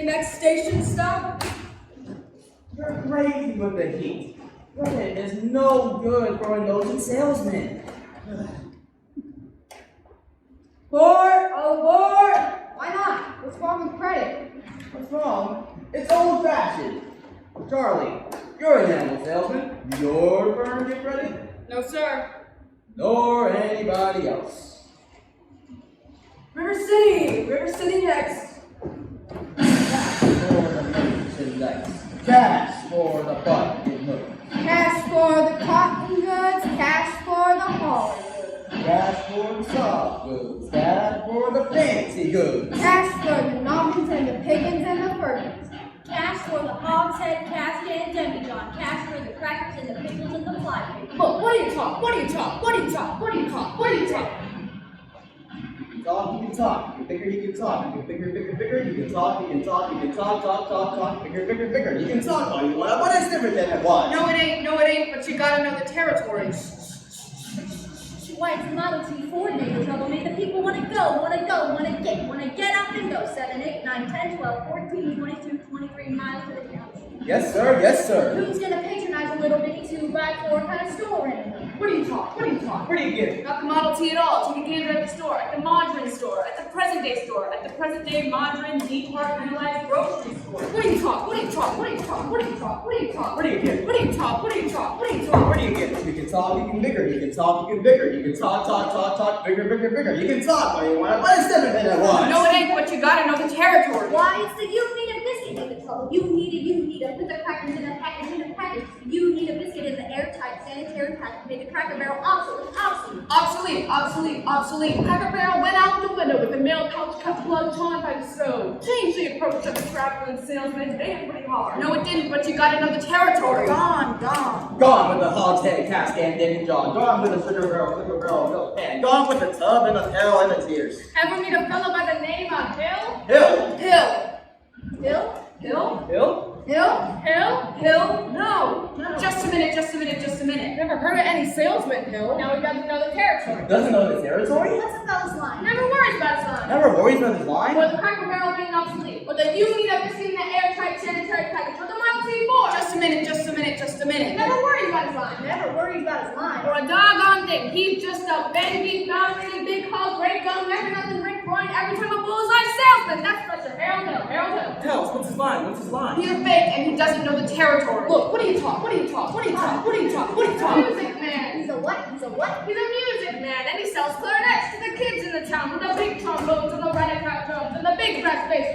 next station stop? You're crazy with the heat. Credit is no good for a nosy salesman. Board! All aboard! Why not? What's wrong with credit? What's wrong? It's old-fashioned. Charlie, you're an animal salesman. Your firm get credit? No, sir. Nor anybody else. River City! River City next. Cash for the merchandise. Cash for the bucket hook. Cash for the cotton goods, cash for the haul. Cash for the soft goods. Cash for the fancy goods. Cash for the noggins and the piggins and the firkins. Cash for the hogshead, casket, and demijohn. Cash for the crackers and the pickles and the fly fish. Look, what do you talk? What do you talk? What do you talk? What do you talk? What do you talk? You can talk. The bigger you can talk. You can bigger. You can talk. You can talk. Bigger. You can talk all you want, but it's different than it was. No, it ain't, but you gotta know the territory. Why, it's the Model T Ford made the trouble, made the people want to get up and go. 7, 8, 9, 10, 12, 14, 22, 23 miles to the house. Yes, sir. Yes, sir. Who's gonna patronize a little bitty 2x4 kind of store anymore? What do you talk? What do you talk? Where do you get it? Not the Model T at all. It's in the Gander store, at the Modern store, at the present day store, at the present day Modern departmentalized grocery store. What do you talk? What do you talk? What do you talk? What do you talk? What do you talk? Where do you get it? What do you talk? What do you talk? What do you talk? Where do you get it? You can talk, you can bigger. You can talk, you can bigger. You can talk, bigger. You can talk all you want, but it's different than it was. No, it ain't, but you gotta know the territory. Why, it's the you need a biscuit made the trouble. You need a, put the crackers in a package, You need a biscuit in the airtight sanitary package, made the Cracker Barrel Obsolete. Cracker Barrel went out the window with the mail pouch cut plugged on by the stove. Changed the approach of the traveling salesman, damn pretty hard. No, it didn't, but you gotta know the territory. Gone. Gone with the hogshead, casket, and demijohn. Gone with the sugar barrel, milk pan. Gone with the tub and the pail and the tears. Ever meet a fellow by the name of Hill? Hill? No. Just a minute. Never heard of any salesman, Hill. Now he doesn't know the territory. Doesn't know the territory? What's the fellow's line? Never worries about his line. Never worries about his line? Or the Cracker Barrel being obsolete. Or the you need a biscuit in the airtight sanitary package. Or the Model T4. Just a minute. Never worries about his line. Never worries about his line. Or a doggone thing. He's just a baby, dominating, big hog, great gum, never nothing, Rick Roy, every time a bullseye salesman. That's Professor Harold Hill. Tell us, what's his line? He's a fake and he doesn't know the territory. Look, what do you talk? Music man. He's a what? He's a music man and he sells clarinets to the kids in the town with the big trombones and the rat-a-tat drums and the big brass bass.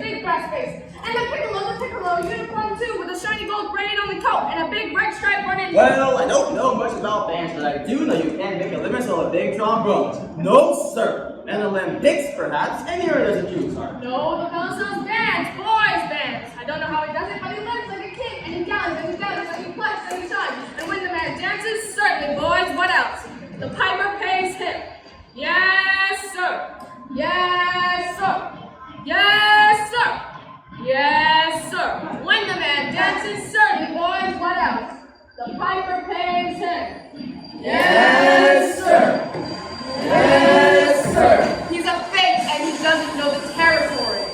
And the piccolo uniform too with a shiny gold braid on the coat and a big red stripe running. Well, I don't know much about bands, but I do know you can't make a living selling big trombones. No, sir. Mandolin picks, perhaps, and here it is a Jew's heart. No, the fellow sells bands, boys' bands. I don't know how he does it, but he lives like a kid, and he gallows, and he plays, and he shines. And when the man dances, certainly, boys, what else? The piper pays him. Yes, sir. When the man dances, certainly, boys, what else? The piper pays him. Yes, sir. He's a fake, and he doesn't know the territory.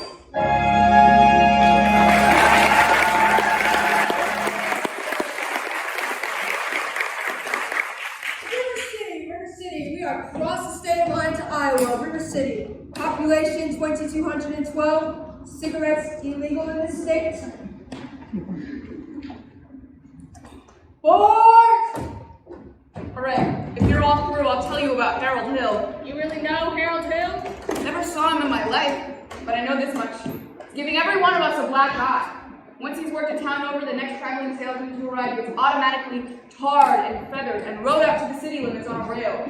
River City, we are across the state line to Iowa. River City, population 2,212. Cigarettes illegal in this state. Board! Hooray. If you're all through, I'll tell you about Harold Hill. You really know Harold Hill? Never saw him in my life, but I know this much. He's giving every one of us a black eye. Once he's worked a town over, the next traveling salesman to arrive gets automatically tarred and feathered and rode out to the city limits on a rail.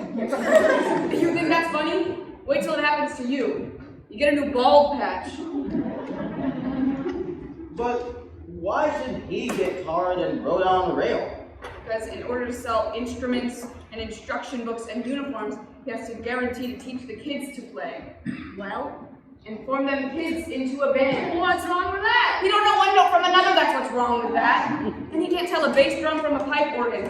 You think that's funny? Wait till it happens to you. You get a new bald patch. But why should he get tarred and rode on the rail? Because in order to sell instruments and instruction books and uniforms, he has to guarantee to teach the kids to play. Well, and form them kids into a band. What's wrong with that? You don't know one note from another, that's what's wrong with that. And he can't tell a bass drum from a pipe organ.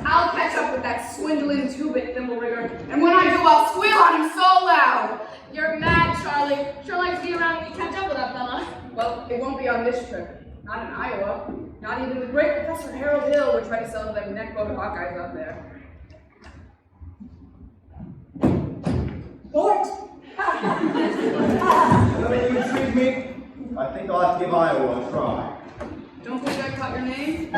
I'll catch up with that swindling two-bit thimble rigger, and when I do, I'll squeal on him so loud. You're mad, Charlie. Sure like to be around when you catch up with that fella. Well, if they won't be on this trip. Not in Iowa. Not even the great Professor Harold Hill would try to sell them neckbone Hawkeyes out there. Fort! Whenever you intrigue me, I think I'll have to give Iowa a try. Don't think I caught your name?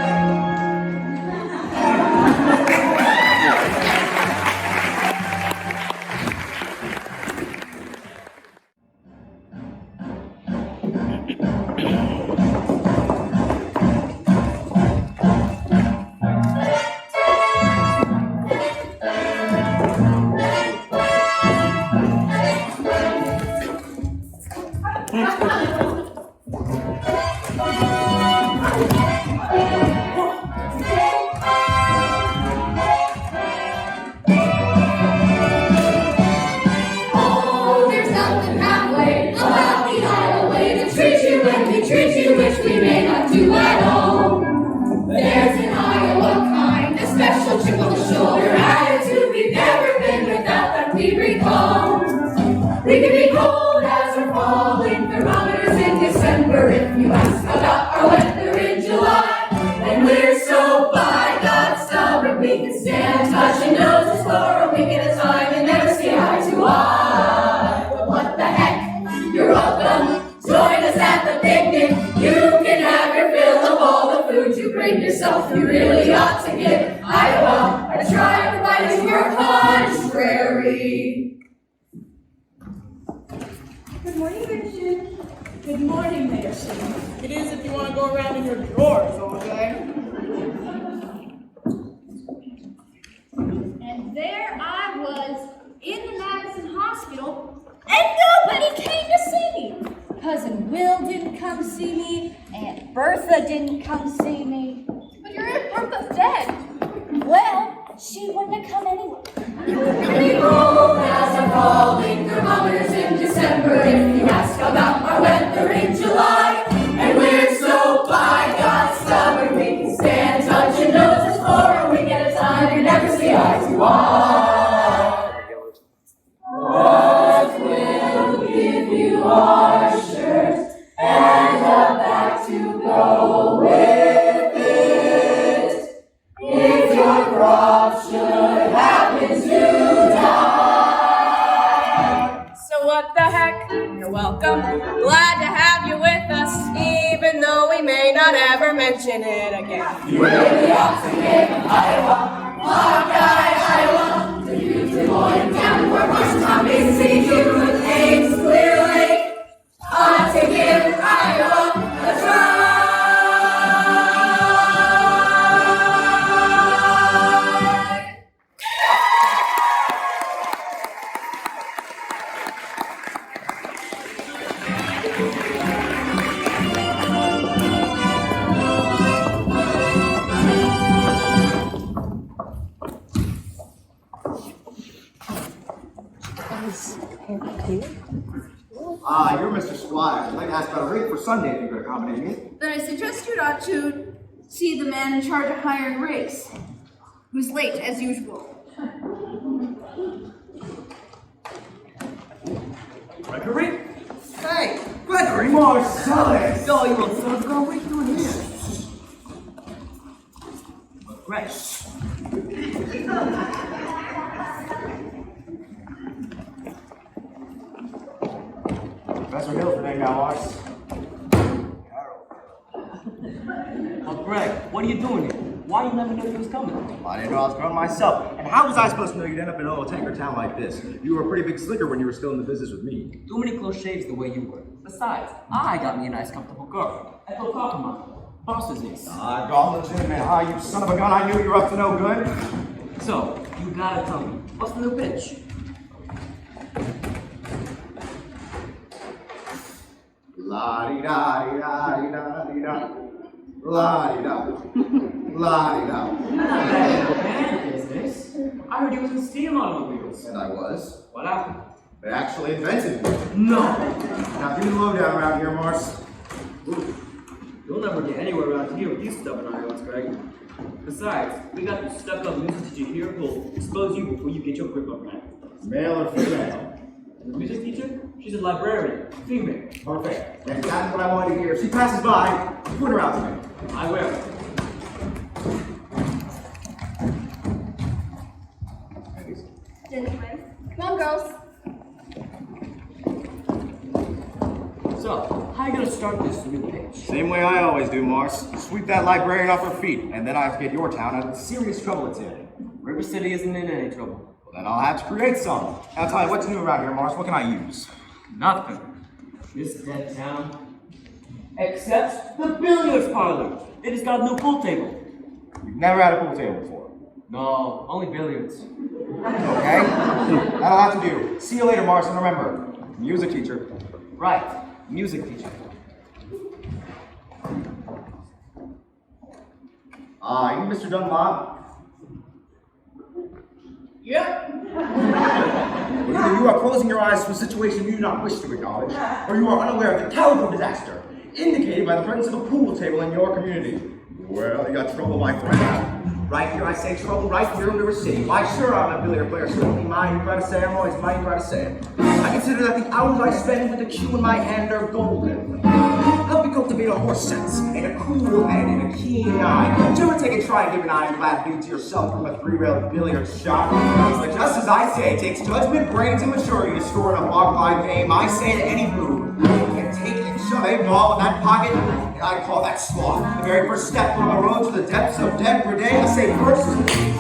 You're Mr. Squire. I'd like to ask about a rate for Sunday if you could accommodate me. Then I suggest you ought to see the man in charge of hiring race, who's late as usual. Gregory? Hey, Gregory Marcellus! Oh, you old son of a gun, what are you doing here? Greg. Professor Hill's the name now, Mars. Oh, Greg, what are you doing here? Why you never knew he was coming? I didn't know I was growing myself. And how was I supposed to know you'd end up in a little tanker town like this? You were a pretty big slicker when you were still in the business with me. Too many close shaves the way you were. Besides, I got me a nice comfortable girl. I told Kakama. Boss's niece. Gone legitimate, huh? You son of a gun, I knew you were up to no good. So, you gotta tell me, what's the new pitch? La-di-da-di-da-di-da-di-da. La-di-da. La-di-da. Bad business. I heard you was in steam automobiles. And I was. What happened? They actually invented me. No. Now give me the lowdown around here, Mars. Ooh. You'll never get anywhere around here with you stubborn arguments, Greg. Besides, we got this stuck-up music teacher here who'll expose you before you get your grip up right. Male or female? The music teacher? She's a librarian, female. Perfect. That's exactly what I wanted to hear. If she passes by, point her out to me. I will. Gentlemen, come on, girls. So, how are you gonna start this new pitch? Same way I always do, Mars. Sweep that librarian off her feet, and then I have to get your town out of the serious trouble it's in. River City isn't in any trouble. Well, then I'll have to create some. Now tell me, what's new around here, Mars? What can I use? Nothing. This dead town. Except the billiards parlor. It has got a new pool table. You've never had a pool table before. No, only billiards. Okay? That'll have to do. See you later, Mars, and remember, music teacher. Right, music teacher. You Mr. Dunlop? Yep. Well, either you are closing your eyes to a situation you do not wish to acknowledge, or you are unaware of the caliber of disaster indicated by the presence of a pool table in your community. Well, you got trouble, my friend. Right here, I say trouble, right here in River City. Why, sure, I'm a billiard player, so don't be mind proud to say I'm always mighty proud to say it. I consider that the hours I spend with the cue in my hand are golden. Help me cultivate a horse sense, and a cool head, and a keen eye. Do you ever take a try and give an ironclad beat to yourself from a three-railed billiard shot? But just as I say, it takes judgment, brains, and maturity to score in a bog-line game. I say to any move, you can take and shove a ball in that pocket, and I call that sloth. The very first step on the road to the depths of degradé, I say first,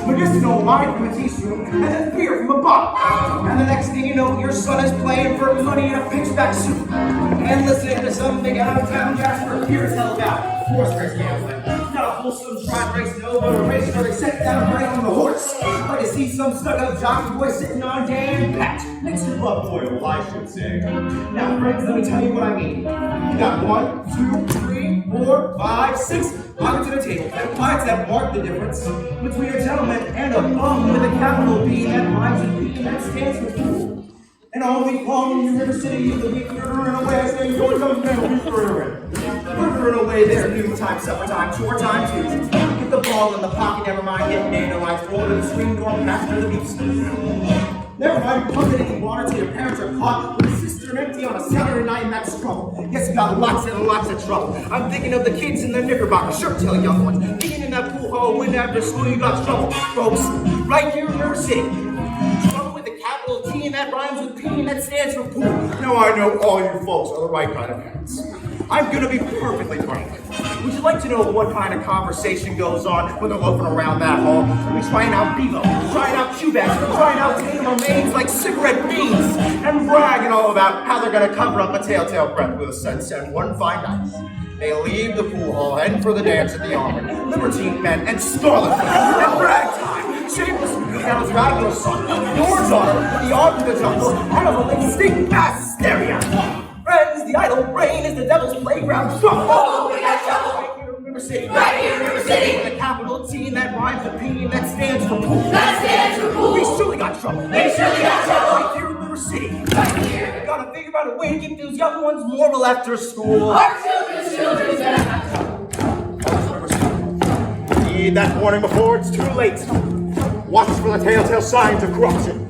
medicinal wine from a teaspoon, and then beer from a bottle. And the next thing you know, your son is playing for money in a pitchback suit. And listening to some big out-of-town Jasper Pierce held out. Horse race gambling. Not a wholesome trot race, no, but a race where they set down right on the horse. Like to see some stuck-up jockey boy sitting on Dan Pat. Next to Blood Oil, I should say. Now, friends, let me tell you what I mean. You got 1, 2, 3, 4, 5, 6 pockets at a table. And pockets that mark the difference between a gentleman and a bum with a capital B that rhymes with B that stands for fool. And all week long in River City, the week murdering away, I say, you're the man we murdering away there, noon time, supper time, chore time too. Get the ball in the pocket, never mind getting in, or I throw it in the screen door past the beach. Never mind pumping water till your parents are caught with a cistern empty on a Saturday night, and that's trouble. Yes, you got lots and lots of trouble. I'm thinking of the kids in their knickerbockers, sure tell young ones. Being in that pool hall, when after school, you got trouble. Folks, right here in River City. Trouble with the capital T and that rhymes with P and that stands for pool. Now I know all you folks are the right kind of parents. I'm gonna be perfectly frank. Would you like to know what kind of conversation goes on when they're loafing around that hall? We're trying out Bevo, trying out Cubans, trying out Tatum remains like cigarette beans, and bragging all about how they're gonna cover up a telltale breath with a sunset one fine night. They leave the pool hall, heading for the dance at the Armory. Libertine men and scarlet women and ragtime. Shameless females riding your son, your daughter, the arm of the jungle, out of a distinct mass hysteria. Friends, the idle brain is the devil's playground. Trouble! Oh, we got trouble! Right here in River City. Right here in River City! With a capital T and that rhymes with P and that stands for pool. That stands for pool! We surely got trouble! We surely got trouble! Right here in River City. Right here! We gotta figure out a way to get those young ones moral after school. Our children's gonna have trouble. Heed that warning before it's too late. Watch for the telltale signs of corruption.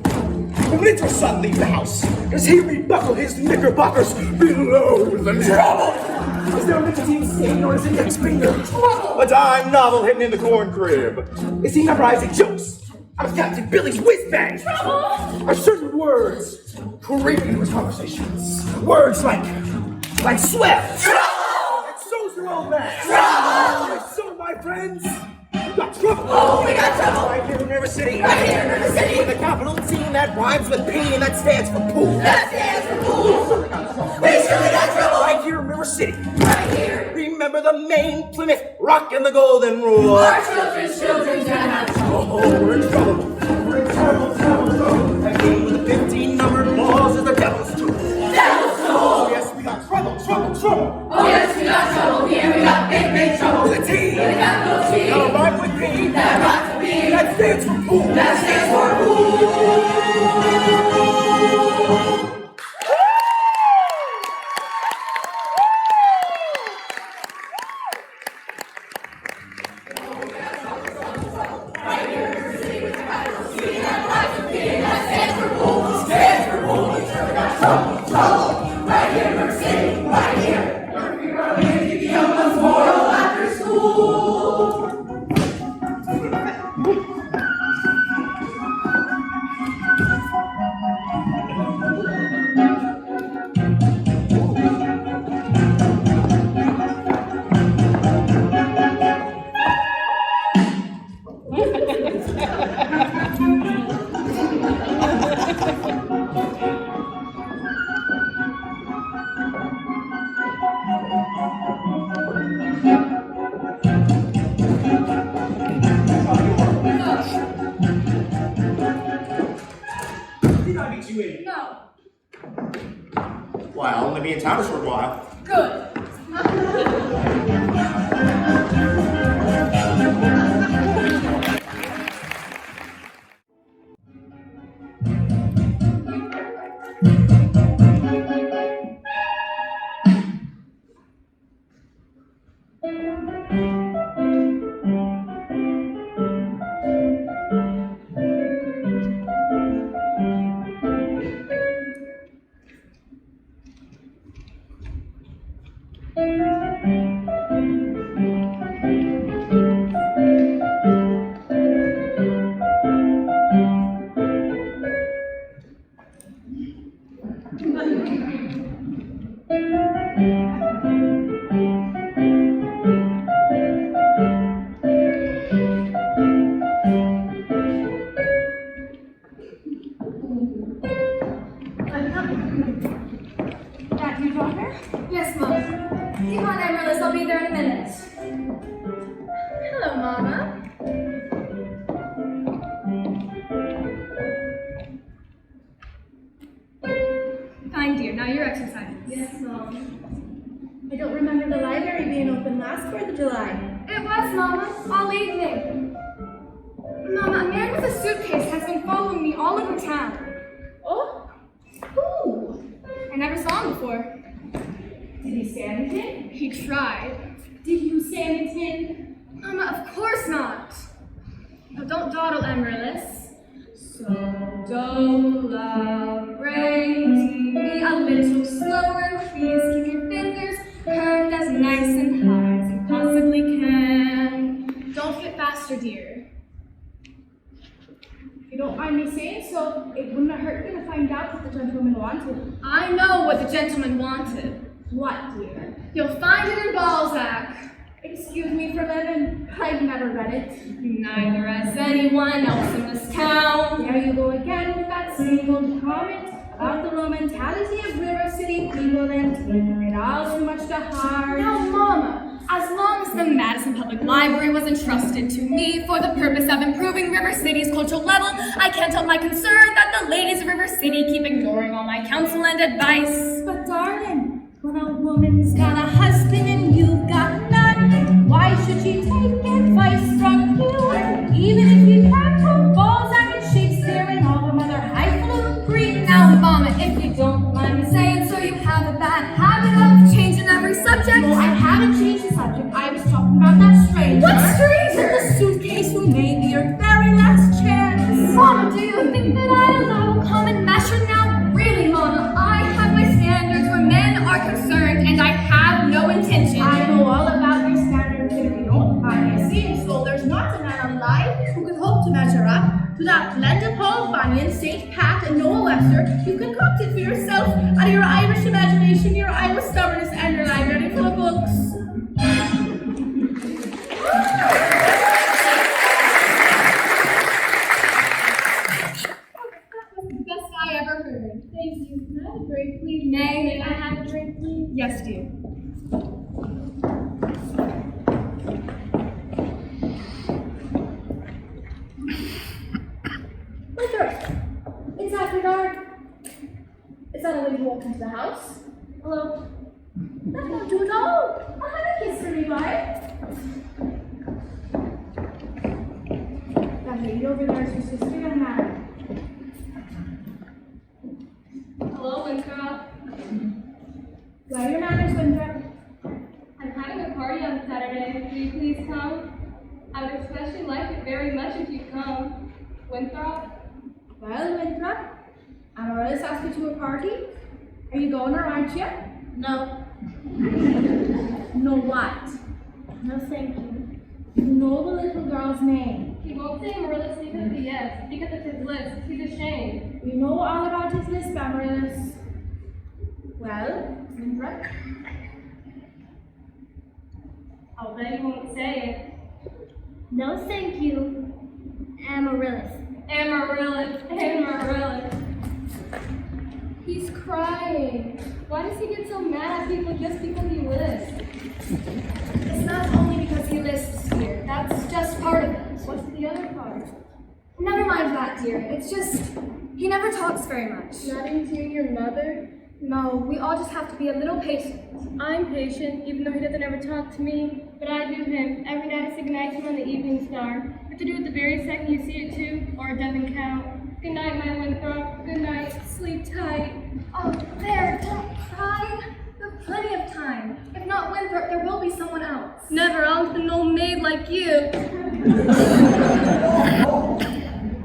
When Winter Sun leaves the house, does he rebuckle his knickerbockers below the trouble? Is there a nicotine stain on his index finger? A dime novel hidden in the corn crib? Is he memorizing jokes out of Captain Billy's whiz-bang? Are certain words creeping into his conversations? Words like swell. And so's your old man. And so, my friends, we got trouble! Oh, we got trouble! Right here in River City! Right here in River City! With a capital T that rhymes with P and that stands for pool! That stands for pool! We surely got trouble! Right here in River City! Right here! Remember the Maine, Plymouth, Rock, and the Golden Rule! Our children's gonna have trouble! Oh, we're in trouble! We're in trouble! That game with the 15 numbered balls is the devil's tool! Devil's tool! Oh, yes, we got trouble! Oh, yes, we got trouble! Here we got big trouble! With a T! With a capital T! Got a rhyme with P! That rhymes with P! That stands for pool! That stands for pool! Did I meet you in? No. Why, I'll only be in town a short while. Good. That your daughter? Yes, Mom. Come on, Amaryllis, I'll be there in a minute. Hello, Mama. Fine, dear. Now you're exercising. Yes, Mom. I don't remember the library being open last 4th of July. It was, Mama. All evening. Mama, a man with a suitcase has been following me all over town. Oh? Who? I never saw him before. Did he say anything? He tried. Did you say anything? Mama, of course not. Now don't dawdle, Amaryllis. So don't love, bring me a little slower, please. Keep your fingers curved as nice and hard as you possibly can. Don't get faster, dear. If you don't mind me saying so, it wouldn't hurt you to find out what the gentleman wanted. I know what the gentleman wanted. What, dear? You'll find it in Balzac. Excuse me for living. I've never read it. Neither has anyone else in this town. There you go again with that same old comment about the low mentality of River City people and taking it all too much to heart. Now, Mama, as long as the Madison Public Library was entrusted to me for the purpose of improving River City's cultural level, I can't help my concern that the ladies of River City keep ignoring all my counsel and advice. But darling, when a woman's got a husband and you've got none, why should she take advice from you? Even if you can't hold Balzac and Shakespeare and all them other highfalutin Greeks. Now, Mama, if you don't mind me saying so, you have a bad habit of changing every subject. No, I haven't changed the subject. I was talking about that stranger. What stranger? The suitcase who may be your very last chance. Mama, do you think that I allow common measure now? Really, Mama, I have my standards where men are concerned, and I have no intention. I know all about your standards, and if you don't mind me saying so, there's not a man alive who could hope to measure up to that blend of Paul Bunyan, St. Pat, and Noah Webster you concocted for yourself out of your Irish imagination, your Iowa stubbornness, and your library full of books. Best I ever heard. Thank you. Can I have a drink, please? May I have a drink, please? Yes, dear. Luther, it's after dark. Is that a way to walk into the house? Hello? That won't do at all. I'll have a kiss for me, bye. That lady over there is your sister, young man. Hello, Winthrop. Why are your manners, Winthrop? I'm having a party on Saturday. Will you please come? I would especially like it very much if you come. Winthrop? Well, Winthrop, Amaryllis asked you to a party. Are you going or aren't you? No. No what? No, thank you. You know the little girl's name. He won't say Amaryllis because he yes, because it's his list. He's ashamed. We know all about his list, Amaryllis. Well, Winthrop? I'll bet he won't say it. No, thank you. Amaryllis. Amaryllis, Amaryllis. He's crying. Why does he get so mad at people just because he lists? It's not only because he lists here. That's just part of it. What's the other part? Never mind that, dear. It's just, he never talks very much. Not even your mother? No, we all just have to be a little patient. I'm patient, even though he doesn't ever talk to me. But I do him. Every night I sing a night tune on the evening star. You have to do it the very second you see it too, or it doesn't count. Good night, my Winthrop. Good night. Sleep tight. Oh, there, don't cry. You have plenty of time. If not Winthrop, there will be someone else. Never, I'll with an old maid like you.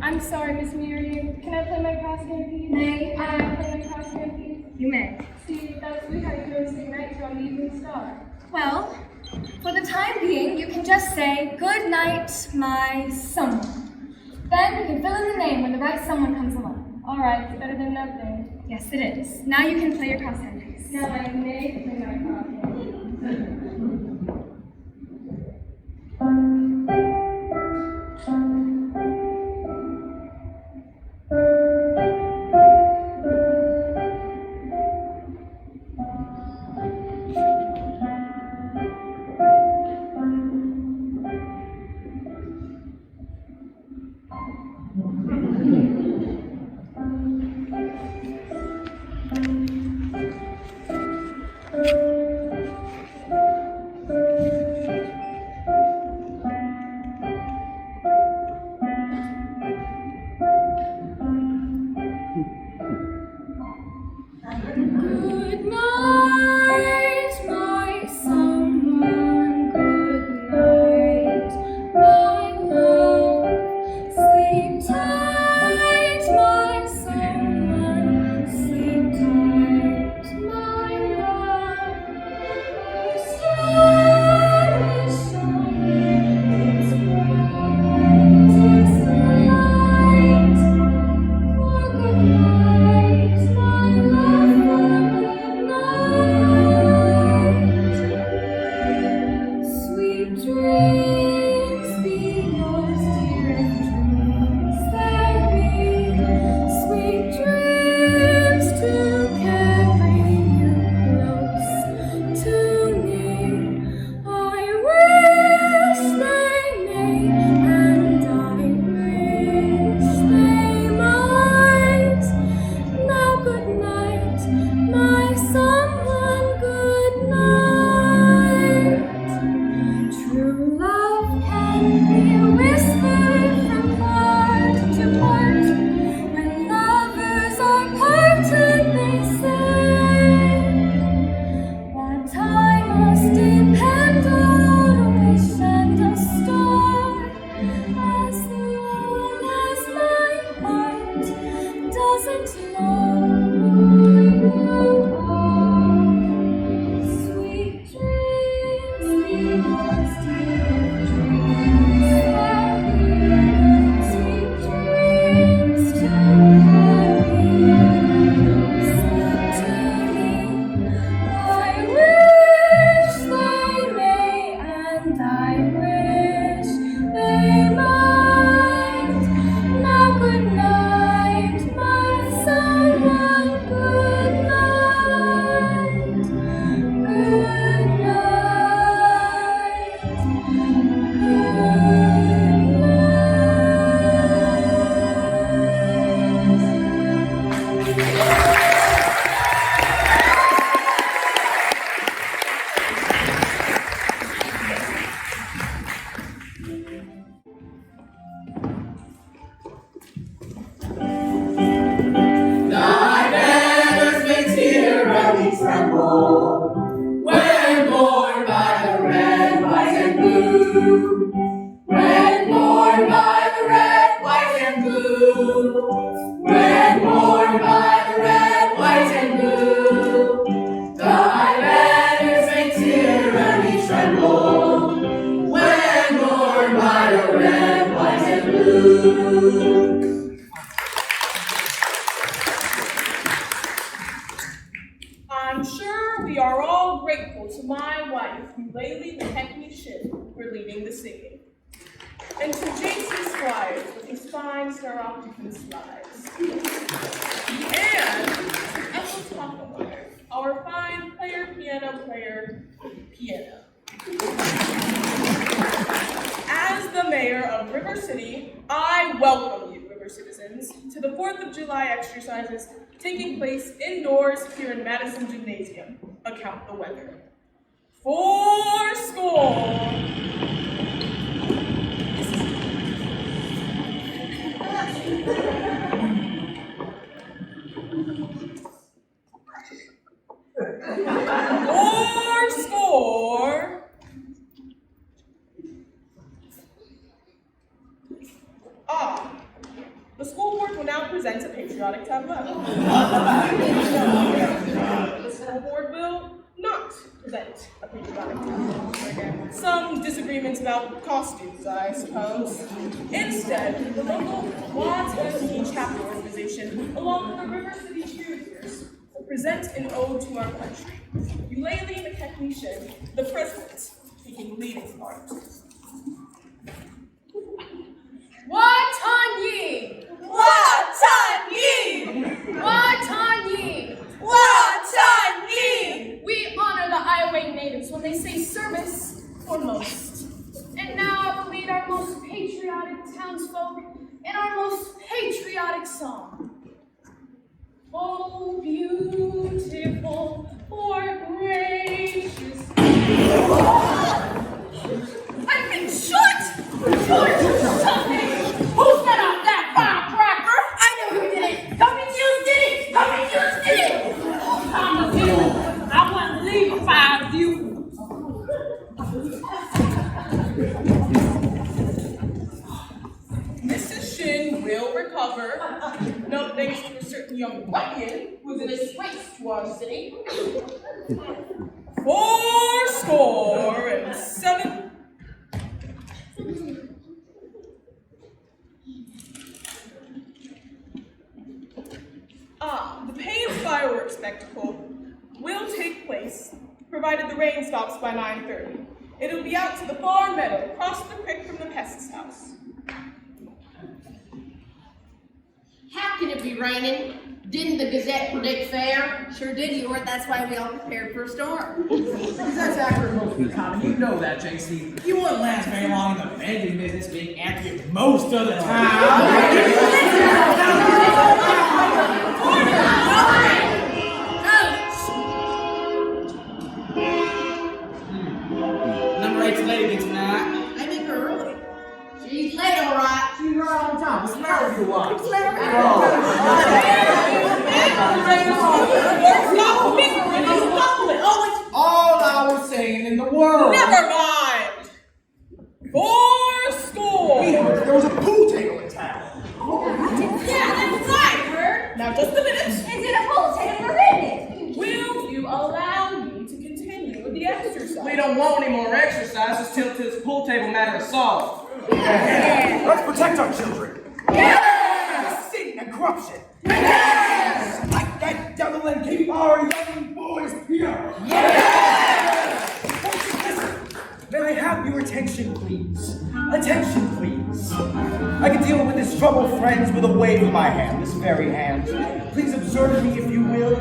I'm sorry, Miss Marian. Can I play my costume piece? May I play my costume piece? You may. See, that's sweet how you go to sing night on the evening star. Well, for the time being, you can just say, "Good night, my someone." Then you can fill in the name when the right someone comes along. All right, it's better than nothing. Yes, it is. Now you can play your costume piece. Now I may play my costume. technician for leading the singing. And to J.C. Squires with his fine Star Octopus slides. And to Ethel Toppelmeyer, our fine piano player, piano. As the mayor of River City, I welcome you, River citizens, to the 4th of July exercises taking place indoors here in Madison Gymnasium. Account the weather. 4 score. The school board will now present a patriotic tableau. The school board will not present a patriotic tableau. Some disagreements about costumes, I suppose. Instead, the local Wagon chapter organization, along with the River City cheerleaders, will present an ode to our country. Eulalie the technician, the president, taking leading part. Watanyi! Watanyi! Watanyi! Watanyi! We honor the Iowa natives when they say service foremost. And now I will lead our most patriotic townsfolk in our most patriotic song. Oh, beautiful, or gracious. I've been shot! Shot! Who set off that firecracker? I know who did it! Come and you did it! Come and you did it! Come and you! I want to leave a fire with you! Mrs. Shin will recover. No thanks to a certain young Wagon who's a disgrace to our city. 4 7. The Payne's fireworks spectacle will take place, provided the rain stops by 9:30. It'll be out to the far meadow, across the creek from the pest's house. How can it be raining? Didn't the Gazette predict fair? Sure did, Ewart. That's why we all prepared for a storm. That's accurate most of the time. You know that, JC. You wouldn't last very long in the vending business being accurate most of the time. Number 8's lady tonight. I think we're early. She's late, all right. She's right on time. What's the matter with you, what? All I was saying in the world. Never mind. 4 score. There was a pool table in town. Yeah, that's right, Bird! Now just a minute. Is it a pool table or isn't it? Will you allow me to continue with the exercise? We don't want any more exercises till this pool table matter is solved. Yeah. Let's protect our children. Yes! Sin and corruption. Yes! Like that devil and keep our young boys pure. Yes! Listen, may I have your attention, please? Attention, please. I can deal with this trouble, friends, with a wave of my hand, this very hand. Please observe me, if you will.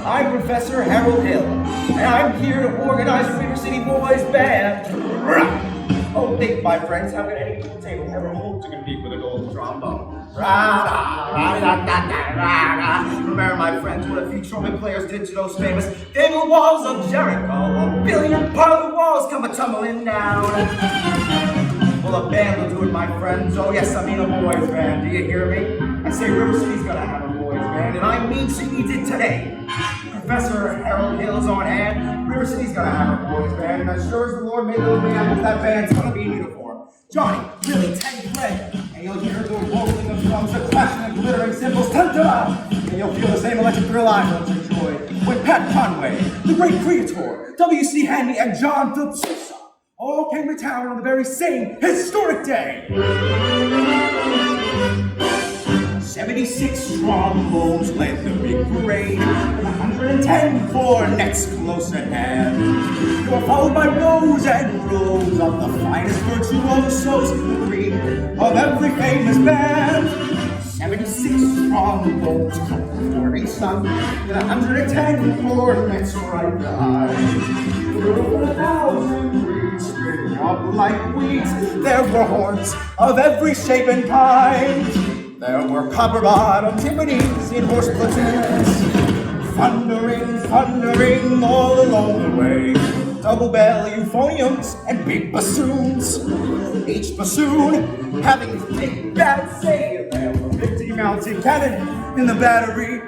I'm Professor Harold Hill, and I'm here to organize the River City Boys Band. Oh, think, my friends, how can any pool table ever hope to compete with a gold trombone? Remember, my friends, what a few trumpet players did to those famous table walls of Jericho. A billion part of the walls come a-tumbling down. Well, a band will do it, my friends. Oh, yes, I mean a boys' band. Do you hear me? I say River City's gonna have a boys' band, and I mean she needs it today. Professor Harold Hill's on hand. River City's gonna have a boys' band, and as sure as the Lord made those bands, that band's gonna be in uniform. Johnny, Billy, Teddy, Fred, and you'll hear the rolling of drums, the crashing of glittering cymbals, ta-da! And you'll feel the same electric thrill I once enjoyed when Pat Conway, the great creator, W.C. Hanley, and John Phillips Sousa all came to town on the very same historic day. 76 trombones led the big parade, with 110 cornets close at hand. They were followed by rows and rows of the finest virtuosos, the cream of every famous band. 76 trombones come for each son, with 110 cornets right behind. There were 1,000 reeds springing up like weeds. There were horns of every shape and kind. There were copper-bottom timpanis in horse platoons, thundering, thundering all along the way. Double-bell euphoniums and big bassoons, each bassoon having his big bad say. There were 50 mounted cannon in the battery,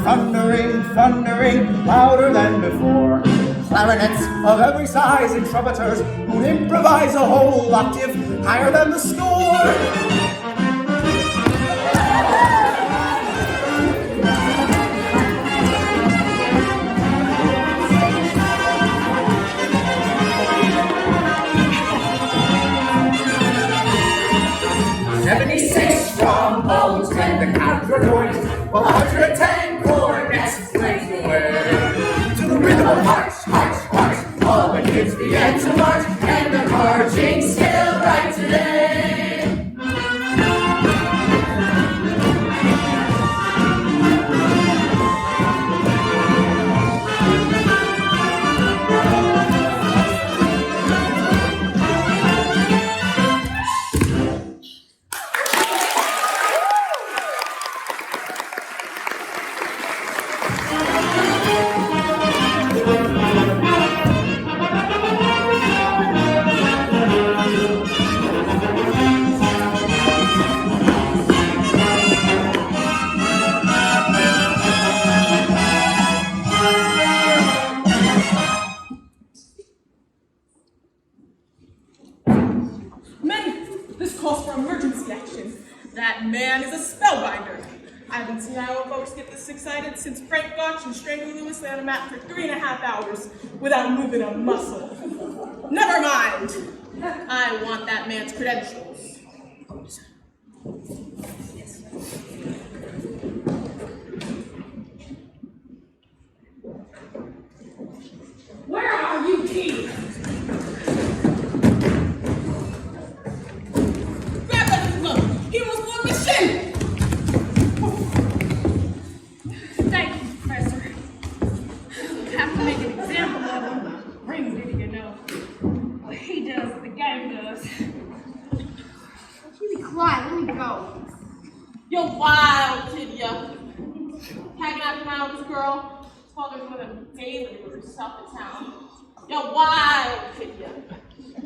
thundering, thundering, louder than before. Clarinets of every size and trumpeters who'd improvise a whole octave higher than the score. 76 trombones and the counterpoint, while 110 cornets blaze the way. To the rhythm of march, march, march, all the kids began to march, and they're marching still right today. Since Frank Gotch and Strangle Lewis lay on a mat for 3.5 hours without moving a muscle. Never mind. I want that man's credentials. Where are you, Keith? Grab that look. He was one machine. Make an example of him. Ring did you know? What he does, the gang does. You be quiet, let me go. You're wild, kid, ya. Hanging out around this girl. His father's one of them daily with herself in town. You're wild, kid, ya.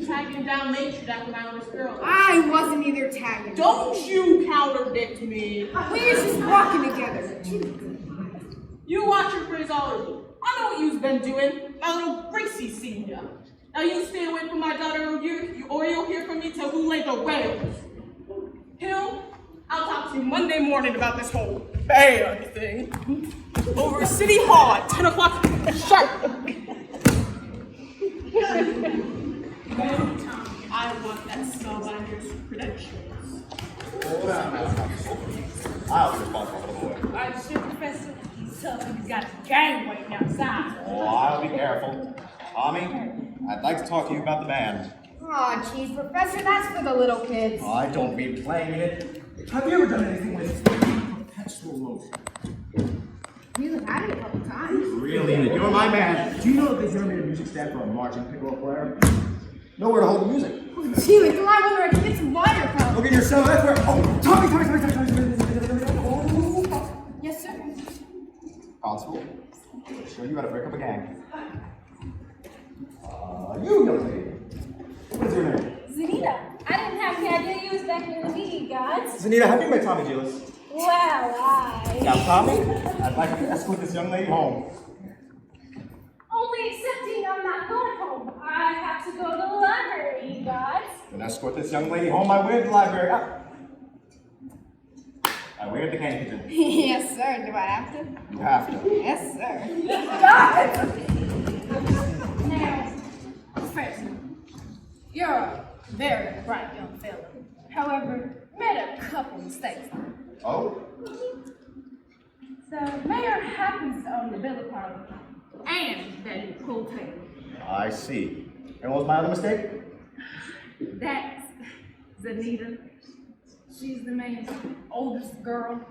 Tagging down Main Street after around this girl. I wasn't either tagging. Don't you contradict me. We were just walking together. You watch your phraseology. I know what you've been doing. My little Gracie seen ya. Now you stay away from my daughter or you'll hear from me till who laid the whales. Hill, I'll talk to you Monday morning about this whole band thing. Over at City Hall at 10 o'clock sharp. I want that spellbinder's credentials. Hold on now. I'll be responsible for the boy. I'm sure, Professor. He's got a gang waiting outside. Oh, I'll be careful. Tommy, I'd like to talk to you about the band. Aw, geez, Professor, that's for the little kids. I don't mean playing it. Have you ever done anything with perpetual motion? We've had it a couple times. Really? You're my man. Do you know that they never made a music stand for a marching piccolo player? Nowhere to hold the music. Oh, gee, do I wonder if I can get some wire from? Look at yourself. That's where. Oh, Tommy. Yes, sir. Constable, I'll show you how to break up a gang. You young lady. What is your name? Zanita, I didn't have the idea you was back in the league, gods. Zanita, have you met Tommy Gillis? Well, I... Now, Tommy, I'd like you to escort this young lady home. Only accepting I'm not going home. I have to go to the library, gods. Then escort this young lady home. I wait at the library. I wait at the candy kitchen. Yes, sir. Do I have to? You have to. Yes, sir. Now, Professor, you're a very bright young fellow. However, made a couple mistakes. Oh? The mayor happens to own the Bill of Parliament and the new pool table. I see. And what was my other mistake? That's Zanita. She's the mayor's oldest girl.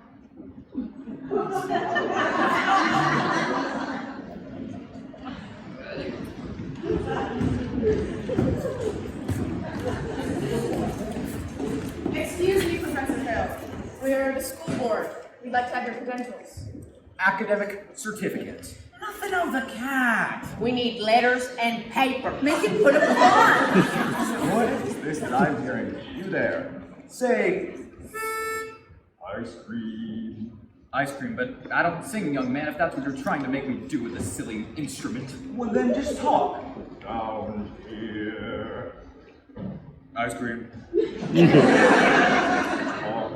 Excuse me, Professor Hill. We're the school board. We'd like to have your credentials. Academic certificate. Nothing of the cat. We need letters and paper. Make him put up a bar. What is this that I'm hearing? You there. Say, ice cream. Ice cream, but I don't sing, young man, if that's what you're trying to make me do with this silly instrument. Well, then just talk. Down here. Ice cream. Talk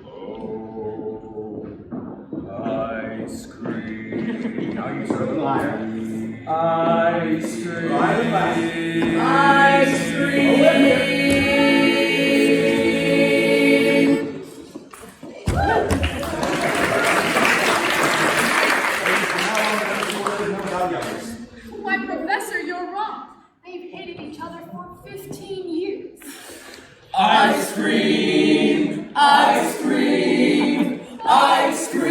slow. Ice cream. Now you sort of liar. Ice cream. Ice cream. Why, Professor, you're wrong. They've hated each other for 15 years. Ice cream. Ice cream. Ice cream.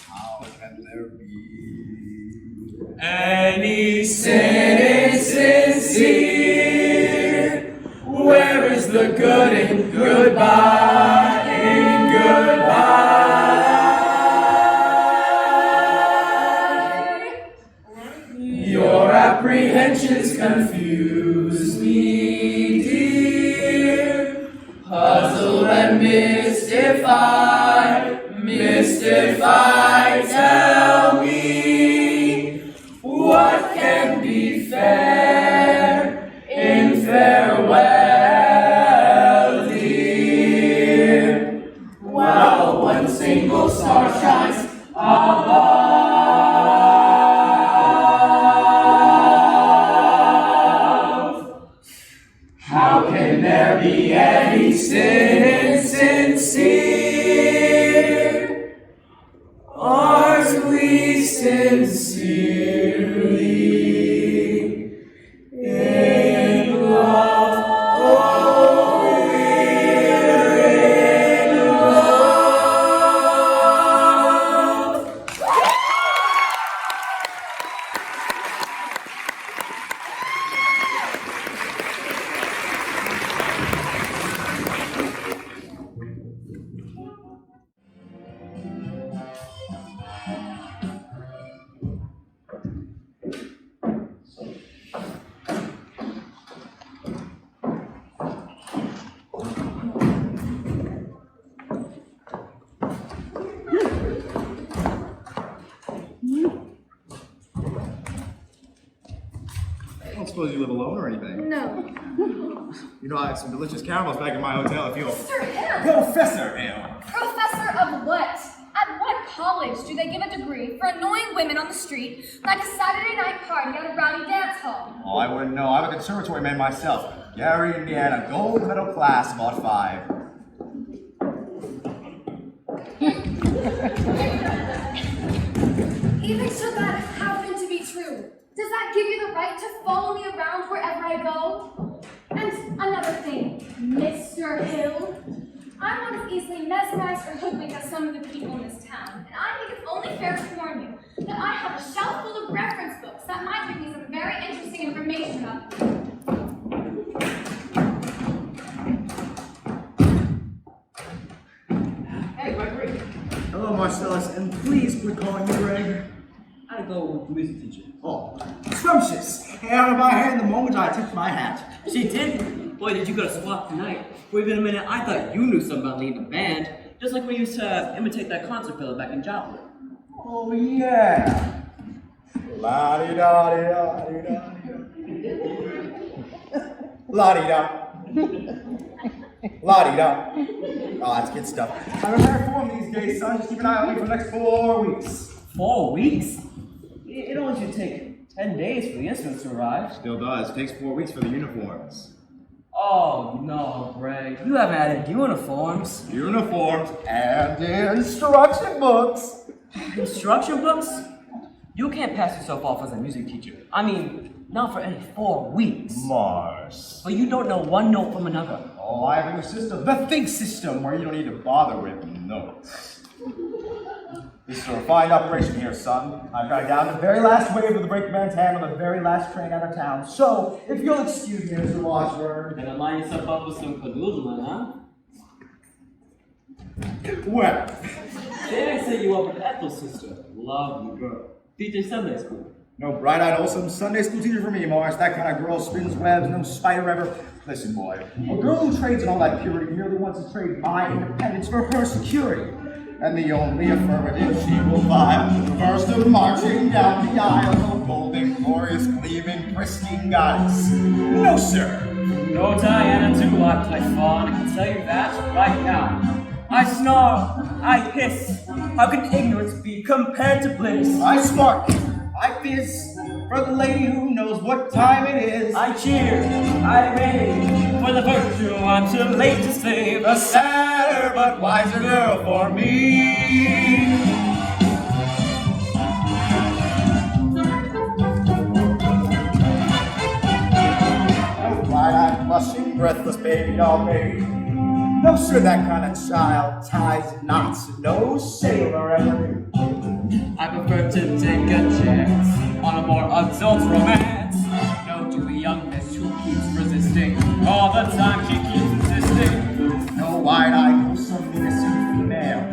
How can there be Any sin sincere? Where is the good in goodbye? In goodbye. Your apprehensions confuse me, dear. Puzzle and mystify, tell me what can be fair in farewell, dear, while one single star shines above. How can there be any sin sincere? Are we sincerely in love? Oh, we're in love. I don't suppose you live alone or anything. No. You know, I have some delicious caramels back in my hotel if you'll... Mr. Hill! Professor Hill! Professor of what? At what college do they give a degree for annoying women on the street like a Saturday night party at a rowdy dance hall? Oh, I wouldn't know. I'm a conservatory man myself. Gary, Indiana, gold medal class, about 5. Even should that happen to be true, does that give you the right to follow me around wherever I go? And another thing, Mr. Hill, I'm not as easily mesmerized or hoodwinked as some of the people in this town, and I think it's only fair to warn you that I have a shelf full of reference books that might give me some very interesting information about you. Hey, Gregory. Hello, Marcellus, and please quit calling me Greg. I go with the music teacher. Oh, scrumptious! Out of my hand the moment I tipped my hat. She did? Boy, did you go to SWAT tonight. For even a minute, I thought you knew something about leading a band. Just like we used to imitate that concert fella back in Joplin. Oh, yeah. La-di-da-di-da-di-da. La-di-da. La-di-da. Oh, that's good stuff. I'm in rare form these days, son. Just keep an eye on me for the next 4 weeks. 4 weeks? It only should take 10 days for the instruments to arrive. Still does. Takes 4 weeks for the uniforms. Oh, no, Greg. You haven't added uniforms. Uniforms and instruction books. Instruction books? You can't pass yourself off as a music teacher. I mean, not for any 4 weeks. Mars. But you don't know one note from another. Oh, I have a new system. The Think system, where you don't need to bother with notes. This is a refined operation here, son. I've got down the very last wave of the brakeman's hand on the very last train out of town. So, if you'll excuse me, Mr. Washburn. Gonna line yourself up with some cadoodling, huh? Well, They didn't set you up with Ethel's sister. Lovely girl. Teacher Sunday school. no bright-eyed, wholesome Sunday school teacher for me, Morris. That kind of girl spins webs, no spider ever. Listen, boy, a girl who trades in all that purity merely wants to trade my independence for her security. And the only affirmative she will file, the first of marching down the aisle, no golden, glorious, gleaming, pristine goddess. No, sir. No, Diana, too. I play fawn. I can tell you that right now. I snarl. I hiss. How can ignorance be compared to bliss? I spark. I fizz for the lady who knows what time it is. I cheer. I rave for the virtue I'm too late to save. A sadder but wiser girl for me. No bright-eyed, blushing, breathless baby doll baby. No, sir, that kind of child ties knots. No sailor ever knew. I prefer to take a chance on a more adult romance. No to the young miss who keeps resisting. All the time she keeps insisting. No wide-eyed, wholesome, innocent female.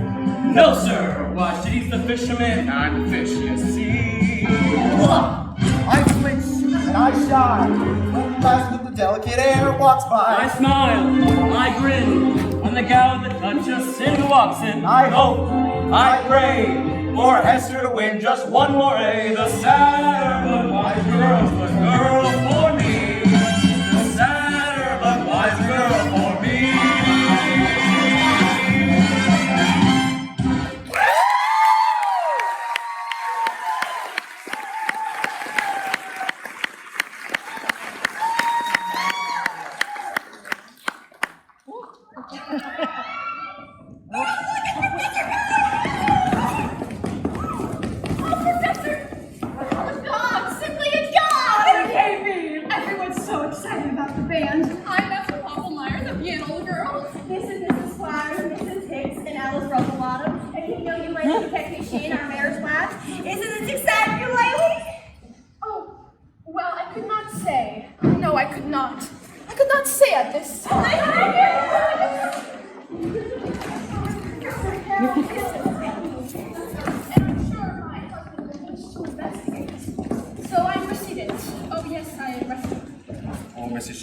No, sir. Why, she's the fisherman. I'm the fish, you see. I flinch and I shy when last of the delicate air walks by. I smile, I grin when the gal that touches in walks in. I hope, I pray for Hester to win just one more A. The sadder but wise girl's the girl for me. The sadder but wise girl for me.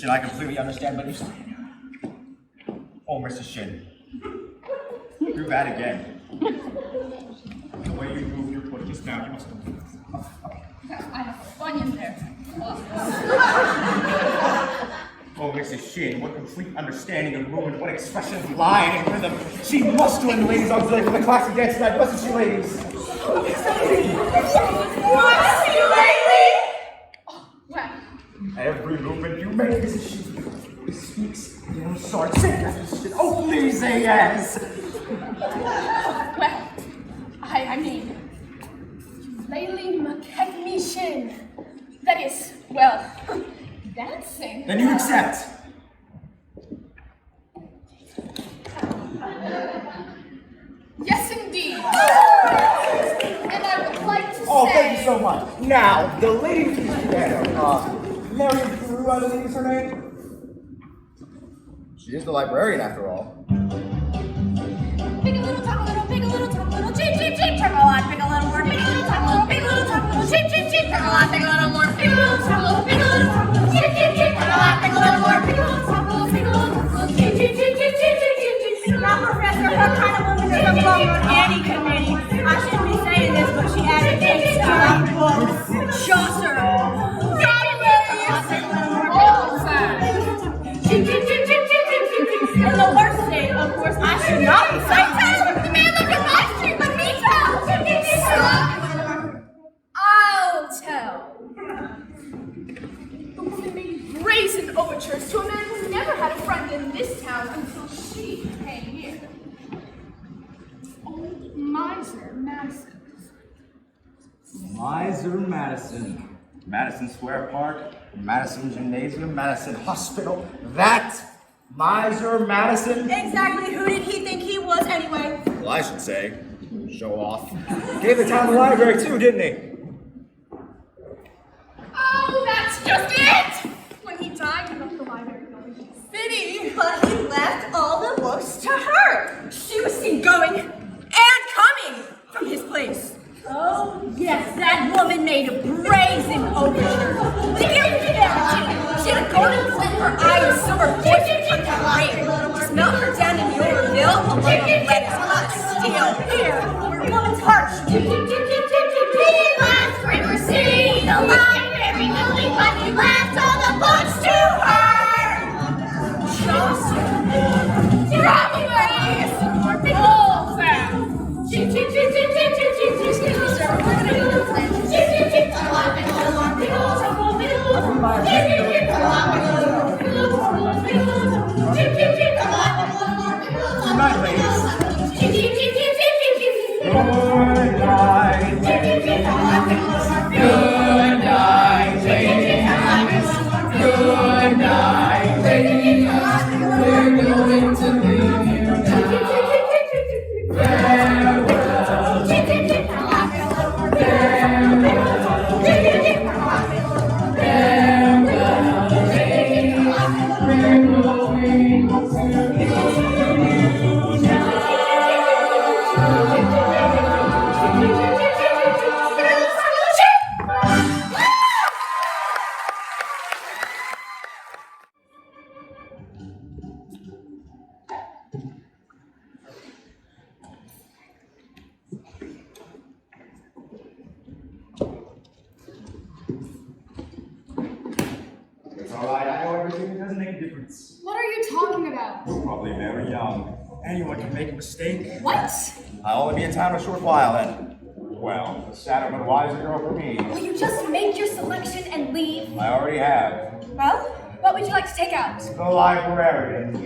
I completely understand what you're saying. Oh, Mr. Shin. Do that again. The way you moved your foot just now, you must have. I have fun in there. Oh, Mrs. Shin, what complete understanding of movement, what expression of line and rhythm. She must join the ladies' auxiliary for the classic dance tonight, wasn't she, ladies? What's she lately? Oh, well. Every movement you make, Mrs. Shin, speaks in short. Say yes, Mrs. Shin. Oh, please say yes. Well, I mean, lately McKechnie. That is, well, dancing. Then you accept. Yes, indeed. And I would like to Oh, say... thank you so much. Now, the lady who's there, Marian, I believe is her name? She is the librarian, after all. Pick a little, talk a little, pick a little, talk a little, cheep, cheep, cheep, turn a lot, pick a little more, pick a little, talk a little, pick a little, talk a little, cheep, cheep, cheep, turn a lot, pick a little more, pick a little, talk a little, pick a little, talk a little, cheep, cheep, cheep, turn a lot, pick a little more, pick a little, talk a little, pick a little, talk a little, cheep, cheep, cheep, cheep, cheep, cheep, cheep, cheep. Now, Professor, what kind of woman is a member of any committee? I shouldn't be saying this, but she added things to our books. Chaucer. And the worst thing, of course, I should not recite that. The man looked at my street, but me tell. I'll tell. Madison. Miser Madison. Madison Square Park, Madison Gymnasium, Madison Hospital. That Miser Madison? Exactly who did he think he was anyway? Well, I should say. Show off. Gave the town the library too, didn't he? Oh, that's just it! When he died, he left the library going to the city. But he left all the books to her. She was seen going and coming from his place. Oh, yes, that woman made a brazen overture. She had a golden plate in her eye and silver voice in her ring. Smelt her down in Yorville along the lettuce hot steel here. Her woman's heart. We left River City, the library building, but we left all the books to her. Strawberries! More pickles! Chip, chip, chip, chip, chip, chip, chip, chip, chip, chip, Good night, ladies. Good night. Good night, ladies. Good night, ladies. We're going to leave you now. What are you talking about? You're probably very young. Anyone can make a mistake. What? I'll only be in town a short while, and, well, a sadder but wiser girl for me. Will you just make your selection and leave? I already have. Well, what would you like to take out? The librarian. Please.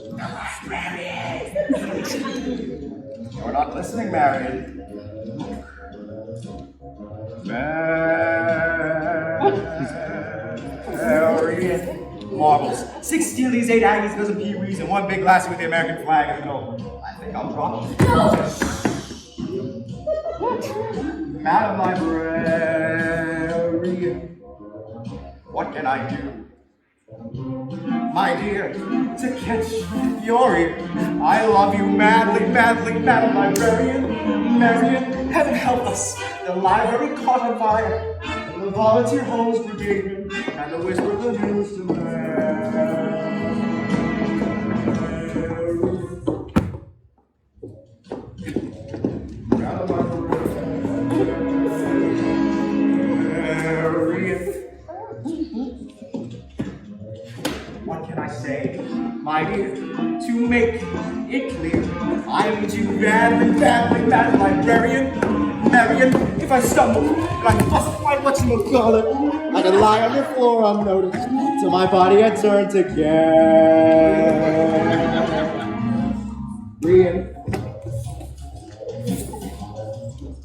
The librarian. You're not listening, Marian. Marian. Marbles. 6 Steelies, 8 Aggies, dozen Pee-wees, and 1 big lassie with the American flag in the middle. I think I'm drunk. No! Madam Librarian, what can I do? My dear, to catch your ear, I love you madly, madly, Madam Librarian. Marian, heaven help us. The library caught on fire, and the volunteer homes brigade, and the whisper of the news to What can I say, my dear, to make it clear? I need you badly, badly, badly, Librarian. Marian, if I stumble and I bust my whatchamacallit, I can lie on your floor unnoticed till my body had turned to gas.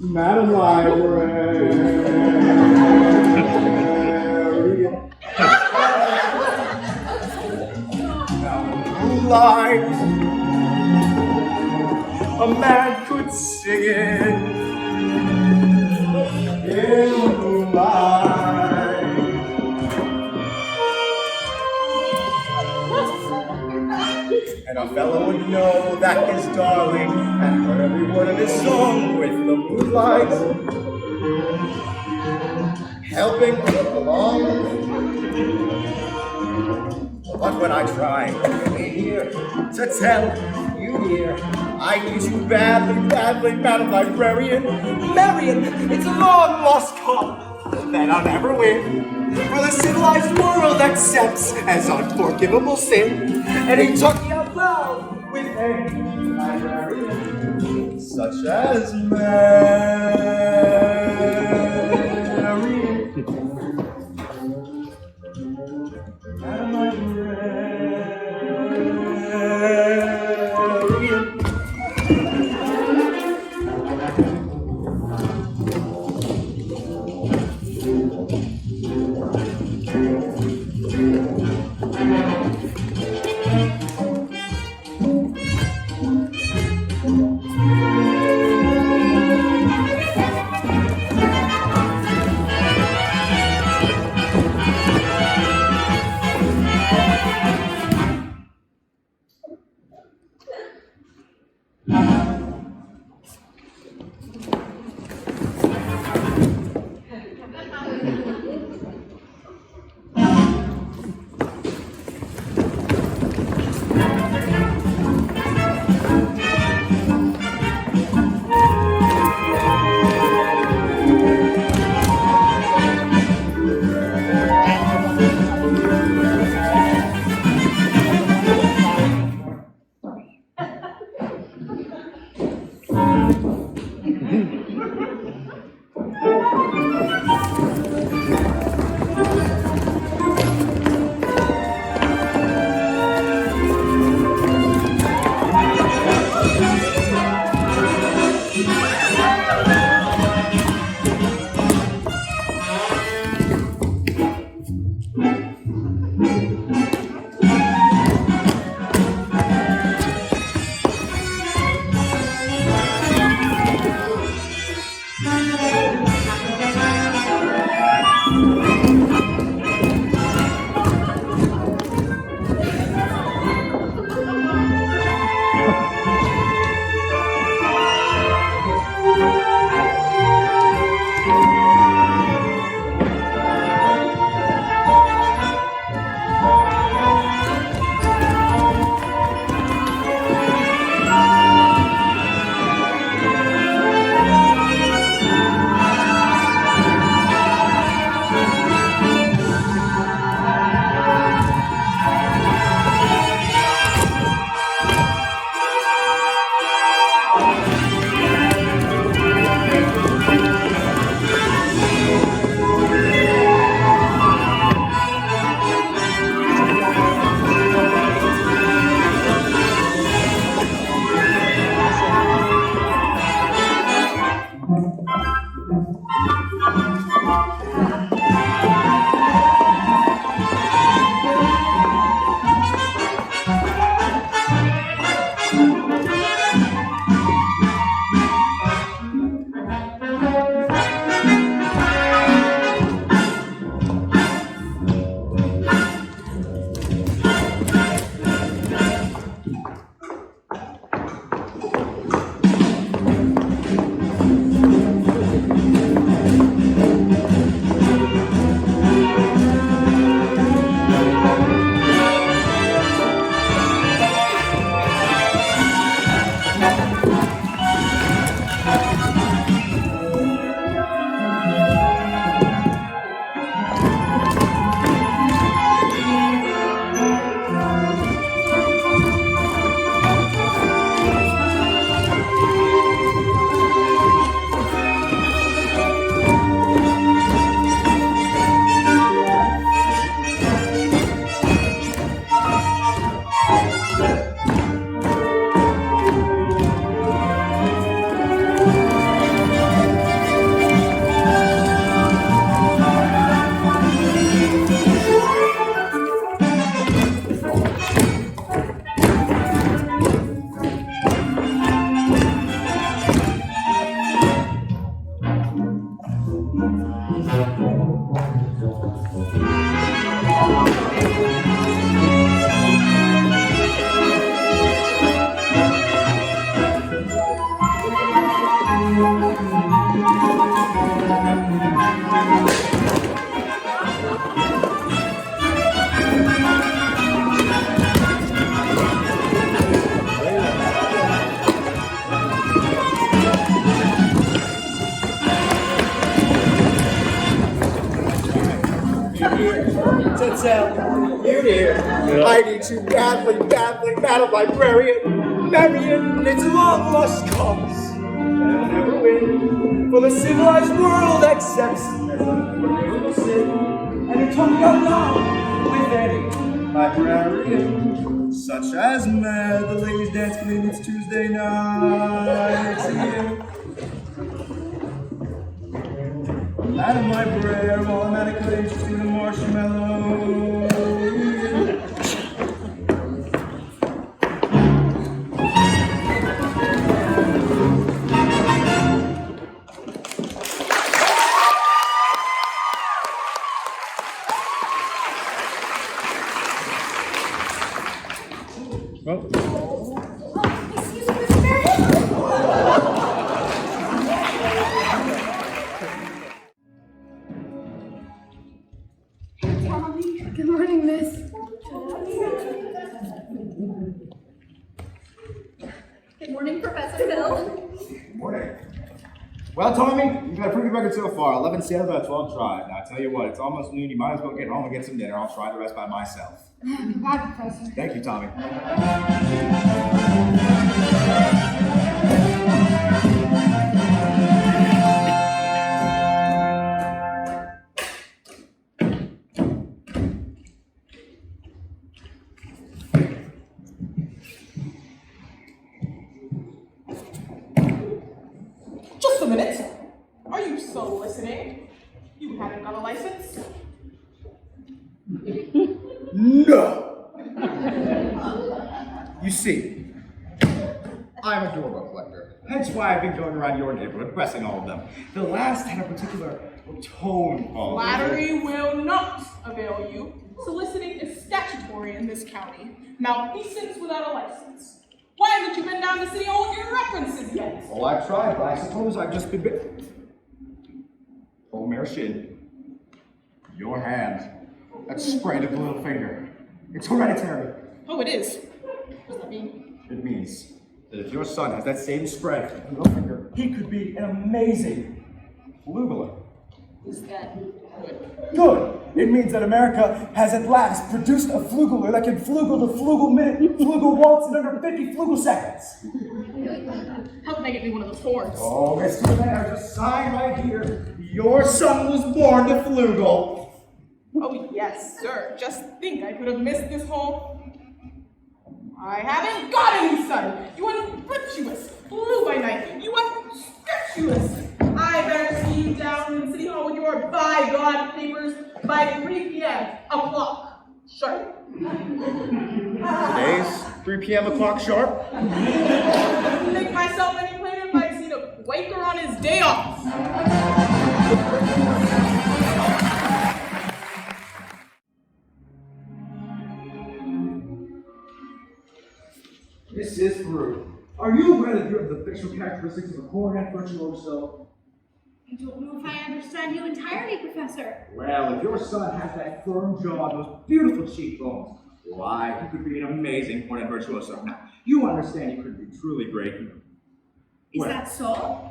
Madam Librarian. Moonlight, a man could sing it in moonlight. And a fellow would know that his darling had heard every word of his song with the moonlight helping along. But when I try here to tell you here, I need you badly, badly, Madam Librarian. Marian, it's a long lost cause that I'll never win. For the civilized world accepts as unforgivable sin. And he took me out loud with a librarian such as Marian. Madam Librarian. You dear, I need to badly, Madam Librarian. Marian, it's a long lost cause. I'll never win, for the civilized world accepts as unforgivable sin, and it took no long with any librarian, such as Mad, the ladies' dance committee's Tuesday nights here. Madam Librarian, automatically interested in marshmallow. Excuse me, Mr. Marian? Professor Hill. Morning. Well, Tommy, you've had a pretty good record so far. 11 sales out of 12 tried. Now, I tell you what, it's almost noon. You might as well get home and get some dinner. I'll try the rest by myself. Goodbye, Professor. Thank you, Tommy. Just a minute. Are you so listening? You haven't got a license? No! You see, I'm a doorbell collector. Hence why I've been going around your neighborhood, pressing all of them. The last had a particular tone of... Flattery will not avail you. Soliciting is statutory in this county. Malfeasance without a license. Why haven't you been down to City Hall with your references yet? Oh, I've tried, but I suppose I've just been bit... Oh, Mayor Shin. Your hand. That sprain of the little finger. It's hereditary. Oh, it is. What does that mean? It means that if your son has that same spread of the little finger, he could be an amazing flugler. Is that good? Good. It means that America has at last produced a flugler that can flugel the flugel minute, flugel waltz in under 50 flugel seconds. How can I get me one of those horns? Oh, Mr. Mayor, just sign right here. Your son was born to flugel. Oh, yes, sir. Just think I could have missed this whole... I haven't got any son. You unvirtuous, blue by night. You unscrupulous. I better see you down in City Hall with your by God papers by 3 p.m. o'clock sharp. Today's 3 p.m. o'clock sharp. Make myself any plainer if I see the Quaker on his day off. Mrs. Brew, are you aware that you have the facial characteristics of a cornet virtuoso? I don't know if I understand you entirely, Professor. Well, if your son has that firm jaw, those beautiful cheekbones, why, he could be an amazing cornet virtuoso. Now, you understand he could be truly great. Is that so?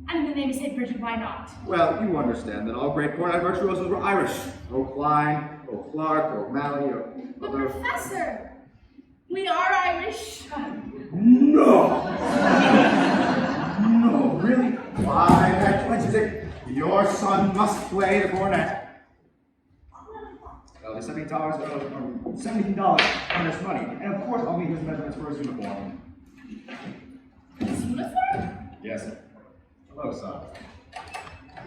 And in the name of St. Bridget, why not? Well, you understand that all great cornet virtuosos were Irish. O'Klein, O'Clark, O'Malley, But Professor, we are Irish. No! No, really? Why, that music, your son must play the cornet. Well, the $17 on his money. And of course, I'll need his measurements for his uniform. His uniform? Yes, sir. Hello, son.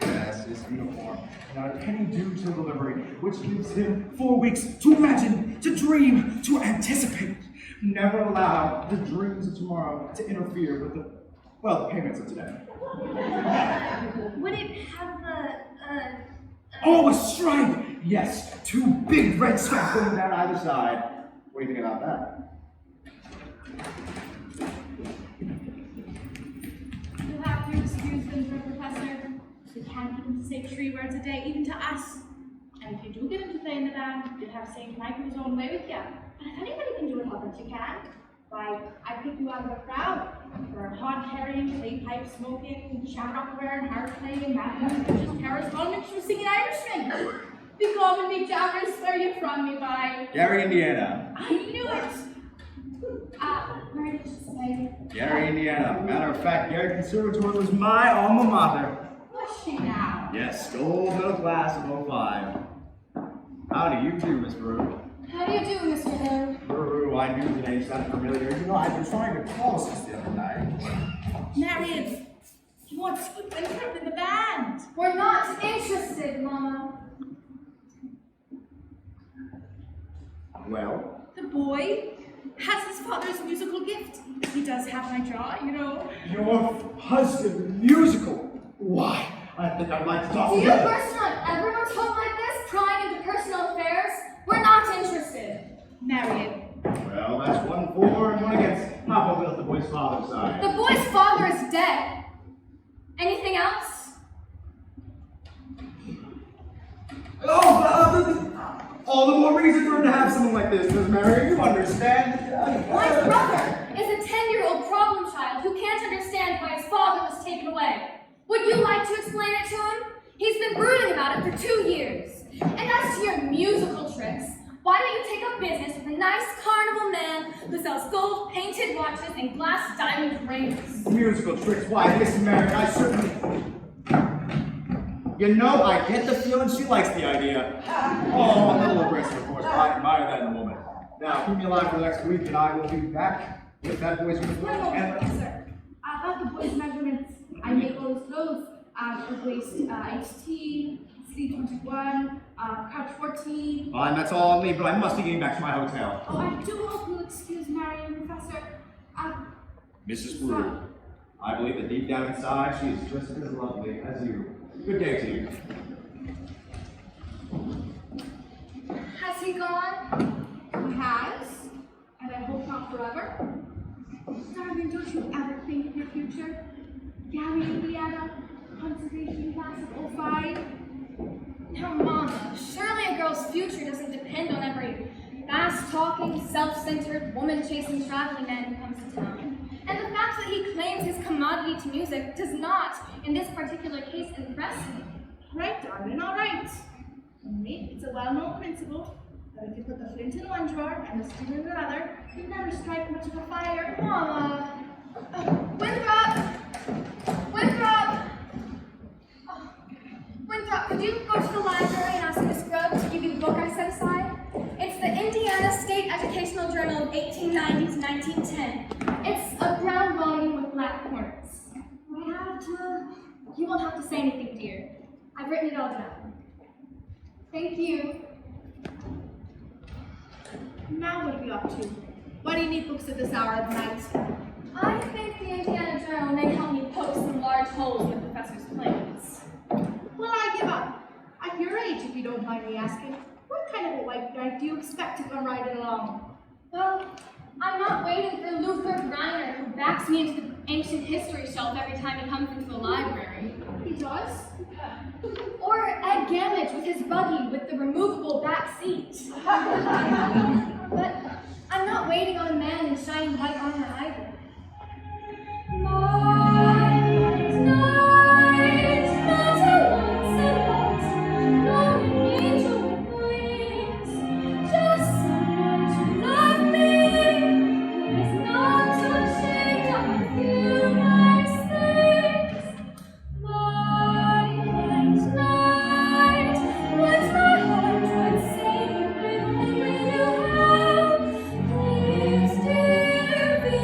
Yes, his uniform. Not a penny due till delivery, which gives him 4 weeks to imagine, to dream, to anticipate. Never allow the dreams of tomorrow to interfere with the payments of today. Would it have Oh, a stripe! Yes, 2 big red stripes going down either side. What do you think about that? You'll have to excuse them, Professor. We can't get them to say 3 words a day, even to us. And if you do get him to play in the band, you'll have St. Michael his own way with you. But if anybody can do it, I'll bet you can. Why, I pick you out of a crowd for hod carrying, clay pipe smoking, shamrock wearing, harp playing, just Paris Holman, singing Irishmen. Be calm and be jabbers, where are you from, me by? Gary, Indiana. I knew it! Where did you say? Gary, Indiana. Matter of fact, Gary Conservatory was my alma mater. Was she now? Yes, gold middle class of 05. How do you do, Miss Brew? How do you do, Mr. Hill? Brew, I knew the name sounded familiar. You know, I've been trying to call since the other night. Marian, he wants you to enter in the band. We're not interested, Mama. Well? The boy has his father's musical gift. He does have my jaw, you know. Your husband, musical? Why? I think I'd like to talk Do to you you. personally ever talk like this, prying into personal affairs? We're not interested. Marian. Well, that's 1 for and 1 against. How about the boy's father's side? The boy's father is dead. Anything else? All the more reason for him to have something like this, Miss Marian. You understand? My brother is a 10-year-old problem child who can't understand why his father was taken away. Would you like to explain it to him? He's been brooding about it for 2 years. And as to your musical tricks, why don't you take up business with a nice carnival man who sells gold painted watches and glass diamond rings? Musical tricks, why, Miss Merrick, I certainly... You know, I get the feeling she likes the idea. Oh, a little aggressive, of course, but I admire that in a woman. Now, keep me alive for the next week, and I will be back with that boy's uniform. Yes, sir. About the boy's measurements, I make all his clothes. The waist 18, sleeve 21, couch 14. Fine, that's all I'll leave, but I must be getting back to my hotel. Oh, I do hope you'll excuse Marian, Professor. Mrs. Brew, I believe that deep down inside, she is just as lovely as you. Good day to you. Has he gone? He has, and I hope not forever. Darling, don't you ever think of your future? Gary and Leanna, conservation class of 05. Now, Mama, surely a girl's future doesn't depend on every fast-talking, self-centered, woman-chasing traveling man who comes to town. And the fact that he claims his commodity to music does not, in this particular case, impress me. Right, darling, all right. Only, it's a well-known principle that if you put the flint in one drawer and the steel in another, you never strike much of a fire. Mama! Winthrop! Winthrop! Oh, Winthrop, could you go to the library and ask Miss Grubb to give you the book I set aside? It's the Indiana State Educational Journal of 1890 to 1910. It's a brown volume with black corners. I have to... You won't have to say anything, dear. I've written it all down. Thank you. Now what are we up to? Why do you need books at this hour of the night? I think the Indiana Journal may help me poke some large holes in the professor's plans. Well, I give up. At your age, if you don't mind me asking, what kind of a white knight do you expect to come riding along? Well, I'm not waiting for Luther Reiner, who backs me into the ancient history shelf every time he comes into the library. He does? Or Ed Gamage with his buggy with the removable back seat. But I'm not waiting on a man in shiny white armor either. Please, dear, be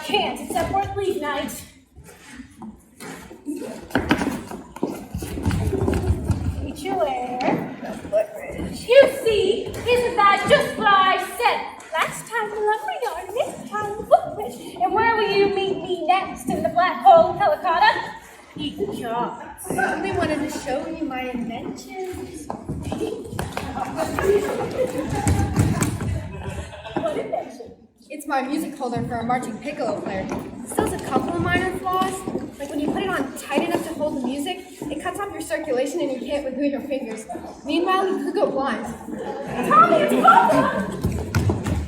can't. It's at work leave night. Meet you where? You see, isn't that just what I said? Last time the lumber yard, this time the footbridge. And where will you meet me next? In the black hole of Helicata? Eat the chops. I only wanted to show you my inventions. What invention? It's my music holder for a marching piccolo player. It still has a couple of minor flaws. Like when you put it on tight enough to hold the music, it cuts off your circulation and you can't move your fingers. Meanwhile, you could go blind. Tommy, it's Fargo!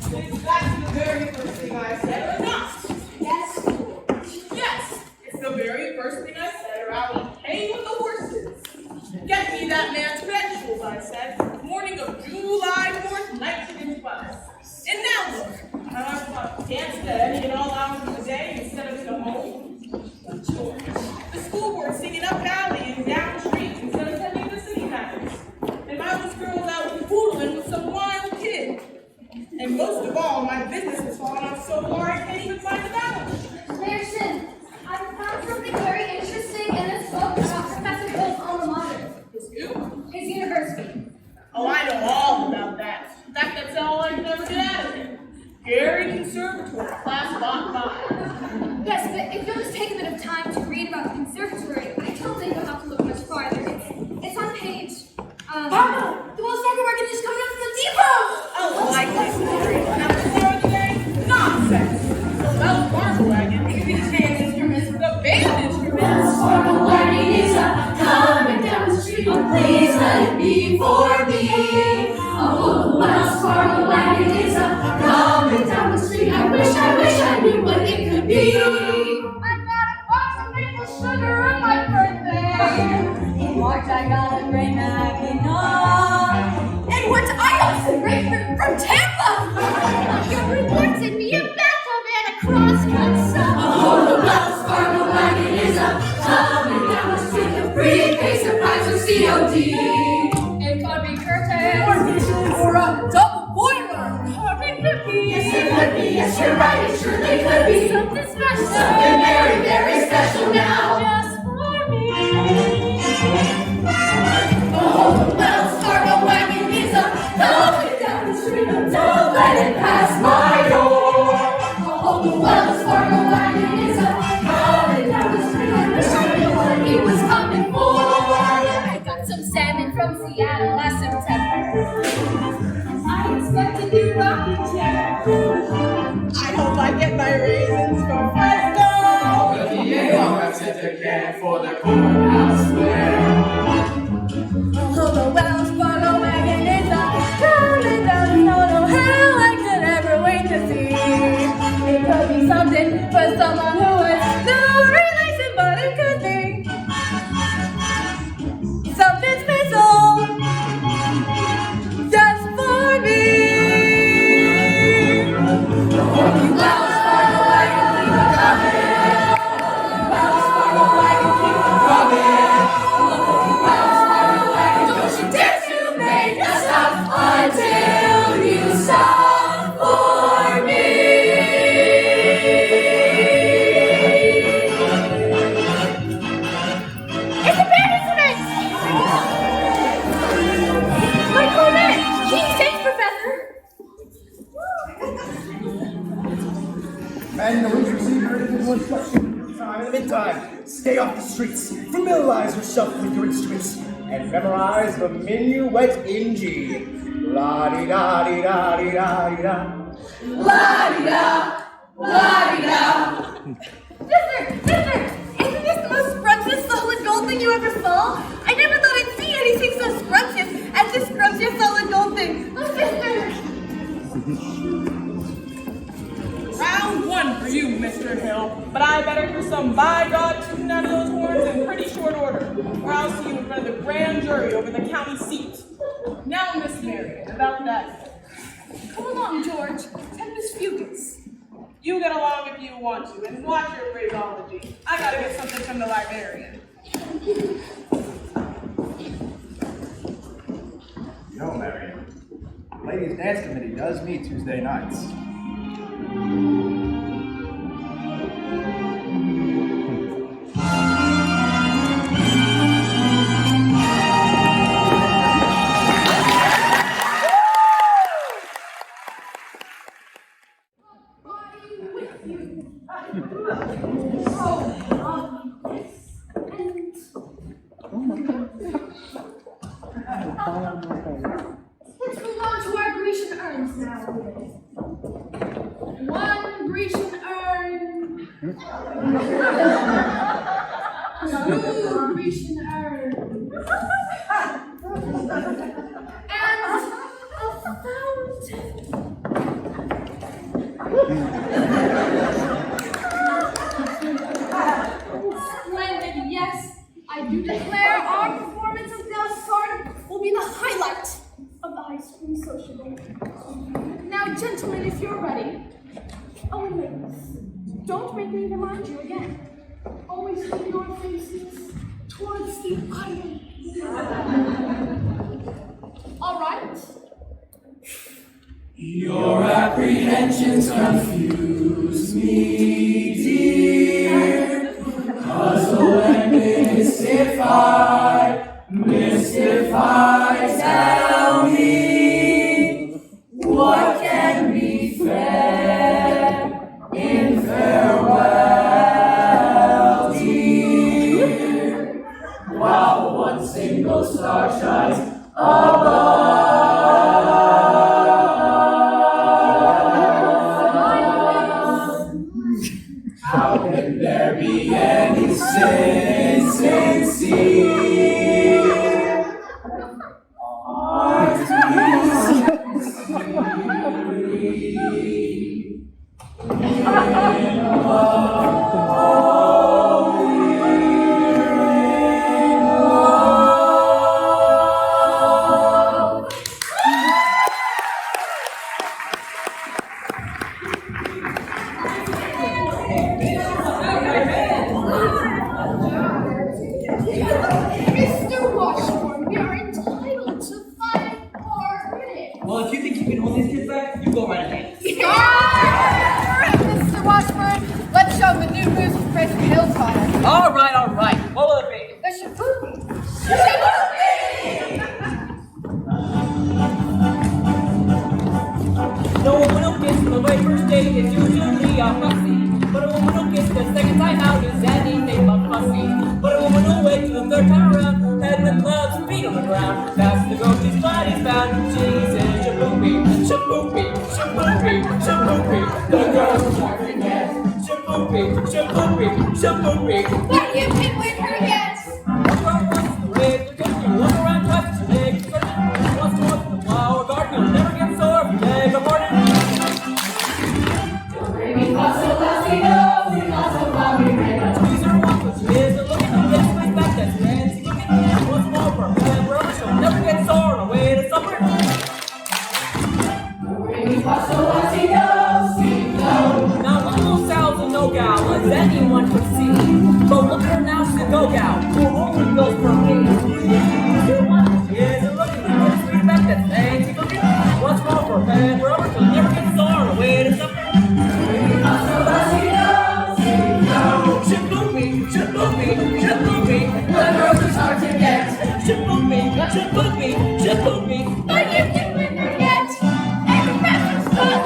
That's the very first thing I said, or not? Yes. Yes, it's the very first thing I said, or I'll be paying with the horses. Get me that man's credentials, I said, morning of July 4th, 1985. And now look, how I've got dance steady in all hours of the day instead of in a home. The school board singing up alley and down the street instead of sending the city matters. And my little girl's out poodling with some wild kid. And most of all, my business has fallen off so far I can't even find the balance. Larson, I found something very interesting in this book about Professor Hill's alma mater. His who? His university. Oh, I know all about that. In fact, that's all I can ever get out of it. Gary Conservatory, class bot 5. Yes, but if you'll just take a bit of time to read about the conservatory, I don't think you'll have to look much farther. It's on page. Fargo! The Wells Fargo wagon is coming up from the depot! Oh, like this story. Now, tomorrow today? Nonsense. The Wells Fargo wagon can be the band instruments, the band instruments. Wells Fargo wagon is coming down the street. Oh, please let it be for me. Oh, the Wells Fargo wagon is coming down the street. I wish I knew what it could be. I got a box of maple sugar on my birthday. In March I got a great mackinac. And what's I got some grapefruit from Tampa! Your rewards in me a bathtub and a cross-cut sub. Oh, the Wells Fargo wagon is coming down the street. A prepaid surprise for COD. It could be curtains. Or dishes, or a double boiler. Carbon cookies. Yes, it could be. Yes, you're right. It surely could be. Something special. Something very, very special now. Just for me. Oh, the Wells Fargo wagon is coming down the street. Don't let it pass my door. Oh, the Wells Fargo wagon is coming down the street. I wish I knew what he was coming for. I got some salmon from Seattle last September. I expected you rocking chair. I hope I get my raisins from Fresno. The DA wants it again for the courthouse there. Oh, the Wells Fargo wagon is coming down. No hell I could ever wait to see. It could be something for someone who has no relation, but it could be something special just for me. Wells Fargo wagon keep coming. Wells Fargo wagon keep coming. Wells Fargo wagon, don't you dare to make us stop until you stop for me. It's a band instrument! My cornet! Gee, thanks, Professor! And the roof receiver in one instruction. Time in the meantime, stay off the streets, familiarize yourself with your instruments, and memorize the minuet in G. La-di-da-di-da-di-da-di-da. La-di-da, la-di-da. Sister! Isn't this the most scrumptious solid gold thing you ever saw? I never thought I'd see anything so scrumptious as this scrumptious solid gold thing. Oh, sister! Round 1 for you, Mr. Hill. But I better hear some by God tune out of those horns in pretty short order, or I'll see you in front of the grand jury over the county seat. Now, Miss Marian, about that. Come along, George. Tempus fugit. You get along if you want to, and watch your phraseology. I gotta get something from the librarian. You know, Marian, the ladies' dance committee does meet Tuesday nights. Ooh, Grecian herb. And a fountain. Splendid, yes. I do declare our performance of Del Sardo will be the highlight of the high school sociable. Now, gentlemen, if you're ready. Oh, and ladies, don't make me remind you again. Always keep your faces towards the audience. All right. Your apprehensions confuse me, dear. Puzzle and mystify, tell me what can be fair in farewell, dear. While one single star shines above. How can there be any sense in seeing hearts in Mr. Washburn, we are entitled to 5 more minutes. Well, if you think you can hold these kids back, you go right ahead. Mr. Washburn, let's show them the new moves of Chris Hilltop. All right. What will it be? The Shipoopi. No, a woman who gets to the very first date is usually a fussy. But a woman who gets the second time out is anything but fussy. But a woman who waits to the third time around, head in the clouds, feet on the ground. That's the girl she's body's found. She's in Shipoopi, Shipoopi, Shipoopi, Shipoopi. The girl who's not forget. Shipoopi, Shipoopi, Shipoopi. But you can win her yet. Walk around once the wave, the girl you walk around twice the legs. Once to walk the flower garden, you'll never get sore if you beg a pardon. Squeeze her once, but she is a looking on this way back. That's fancy looking. Once more for a man, rubber, she'll never get sore on the way to supper. Now look at those sals and no gal, as anyone could see. But look at her now, she's a go-gal, who only goes for me. She is a looking on this way back. That's fancy looking. Once more for a man, rubber, she'll never get sore on the way to supper. Shipoopi, Shipoopi, Shipoopi. The girls is hard to get. Shipoopi, Shipoopi, Shipoopi. But you can win her yet. And the passion's gone.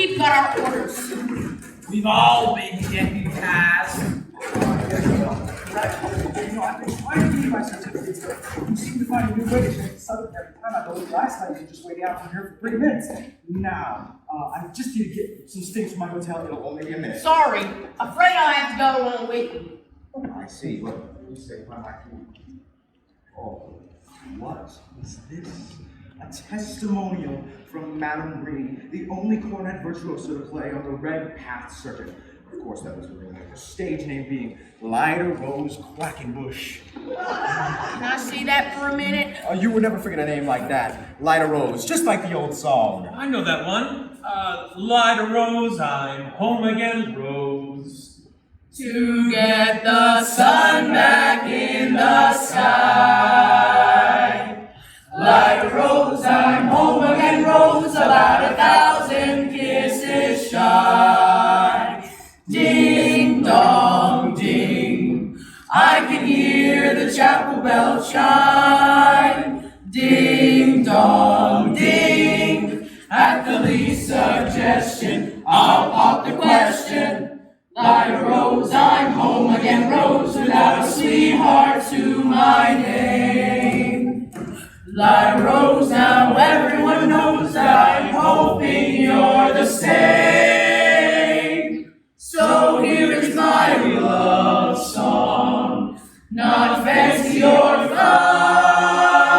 we've got our orders. We've all been deputized. You know, I've been trying to keep my certificates. You seem to find a new way to make the subject every time I go. Last time you just waited out from here for 3 minutes. Now, I just need to get some things from my hotel. It'll only be a minute. Sorry, afraid I have to go along with you. I see. Look, you say my key. Oh, what is this? A testimonial from Madame Green, the only cornet virtuoso to play on the Red Path circuit. Of course, that was her name, her stage name being Lida Rose Quackenbush. Can I see that for a minute? You would never forget a name like that. Lida Rose, just like the old song. I know that one. Lida Rose, I'm home again, Rose. To get the sun back in the sky. Lida Rose, I'm home again, Rose, about 1,000 kisses shy. Ding dong ding, I can hear the chapel bell chime. Ding dong ding, at the least suggestion, I'll pop the question. Lida Rose, I'm home again, Rose, without a sweetheart to my name. Lida Rose, now everyone knows that I'm hoping you're the same. So here is my love song, not fancy or fine.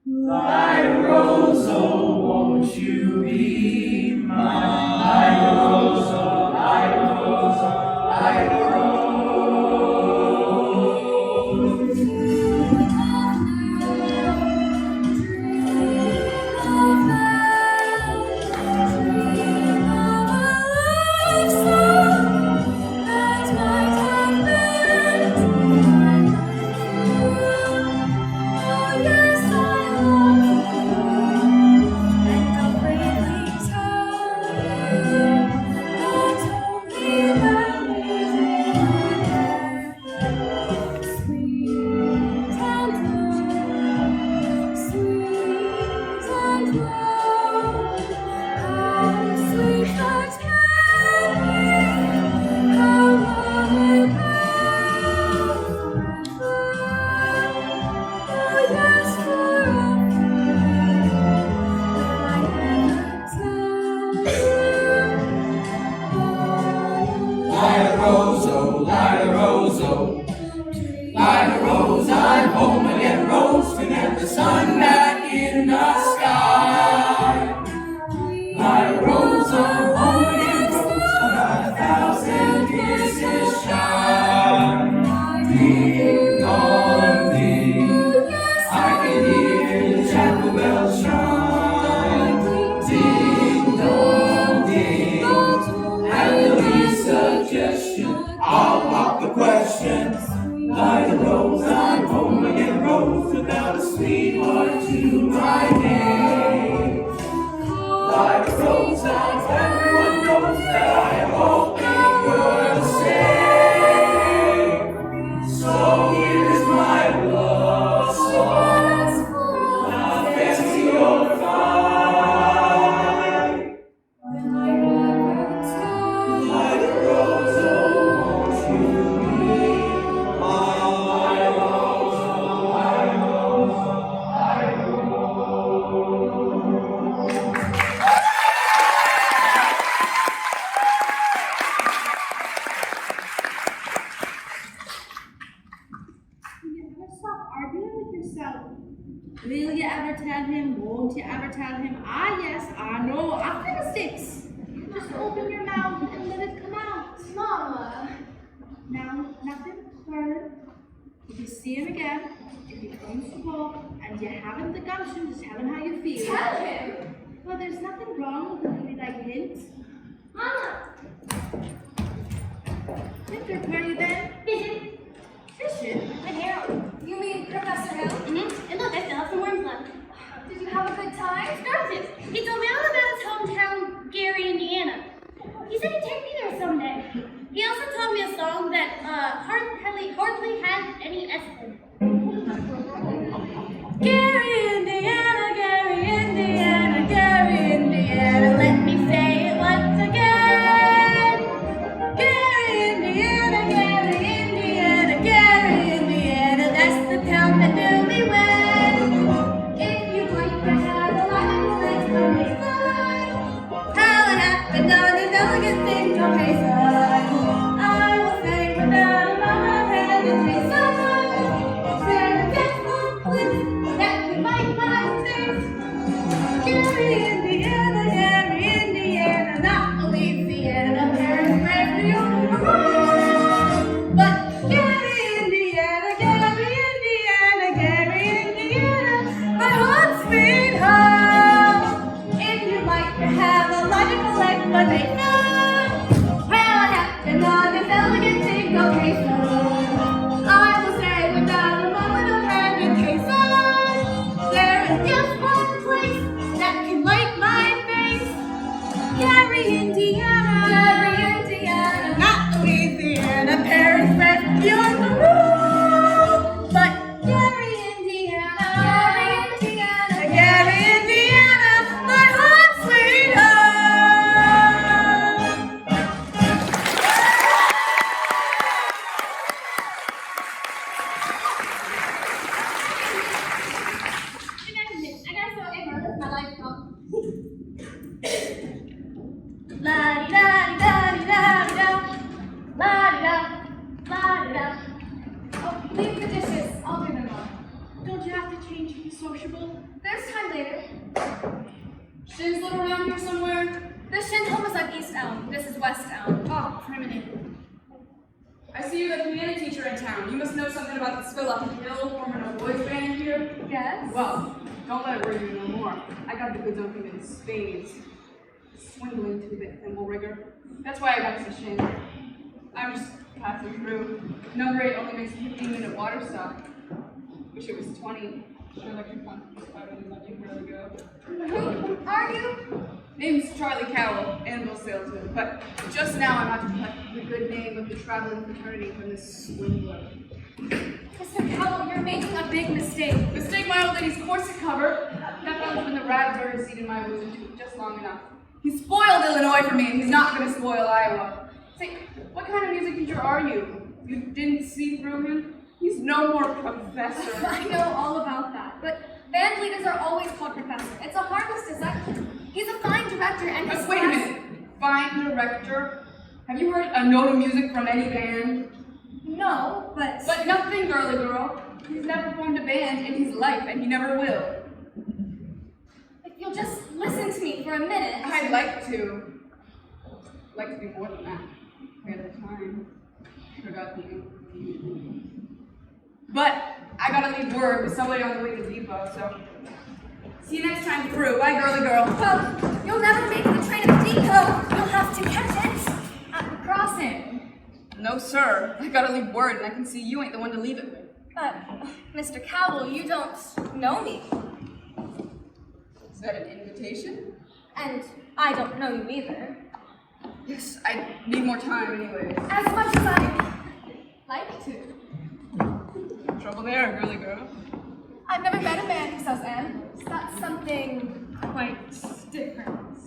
Lida Rose, oh, won't you be mine? Lida Rose, oh, Lida Rose, oh, Lida Will you ever tell him? Won't you ever tell him? Ah, yes, I know. I've fiddlesticks. Just open your mouth and let it come out. Mama. Now, nothing further. If you see him again, if he comes to walk and you haven't the gumption, just tell him how you feel. Tell him? Well, there's nothing wrong with a really like hint. Mama. Victor, where are you then? Fishing. Fishing? With Harold. You mean Professor Hill? And look, I still have some worms left. Did you have a good time? Started. He told me all about his hometown, Gary, Indiana. He said he'd take me there someday. He also told me a song that hardly had any S in it. Gary, Indiana, Gary, Indiana, Gary, Indiana, let me what they found. Well, I have to know this elegant thing, okay, so I will say without a moment of hesitation, there is just one place that can light my face. Gary, Indiana. Gary, Indiana. Not Louisiana, Paris, France, beyond the moon. But Gary, Indiana. Gary, Indiana. Gary, Indiana. My heart's sweet home. I gotta show Emma. That's my life song. La-di-da-di-da-di-da-di-da. La-di-da. La-di-da. Oh, leave the dishes. I'll do them all. Don't you have to change to be sociable? There's time later. Shin's little around here somewhere. The Shin home is on East Elm. This is West Elm. Oh, primitive. I see you're the piano teacher in town. You must know something about the spill up the hill forming a boys band here. Yes? Well, don't let it worry you no more. I got the goods on him in spades. Swindling to the thimble rigger. That's why I got to Shin. I'm just passing through. Number 8 only makes a 15-minute water stop. Wish it was 20. Sure like your confidence if I wouldn't let you really go. Who are you? Name's Charlie Cowell, anvil salesman, but just now I'm out to collect the good name of the traveling fraternity from this swindler. Mr. Cowell, you're making a big mistake. Mistake my old lady's corset cover. That fellow when the raspberry seed in my bosom took just long enough. He spoiled Illinois for me, and he's not going to spoil Iowa. Say, what kind of music teacher are you? You didn't see through him? He's no more professor. I know all about that, but band leaders are always called professor. It's a harmless deception. He's a fine director and his Wait a minute. Fine director? Have you heard a note of music from any band? No, but... But nothing, girly girl. He's never formed a band in his life, and he never will. If you'll just listen to me for a minute... I'd like to. Like to be more than that. We had the time. Forgot the But I gotta leave word with somebody on the way to Depot, so... See you next time through. Bye, girly girl. Well, you'll never make the train to Depot. You'll have to catch it at the crossing. No, sir. I gotta leave word, and I can see you ain't the one to leave it with. But, Mr. Cowell, you don't know me. Is that an invitation? And I don't know you either. Yes, I need more time anyways. As much as I'd like to. Trouble there, girly girl. I've never met a man who sells amps. That's something quite different.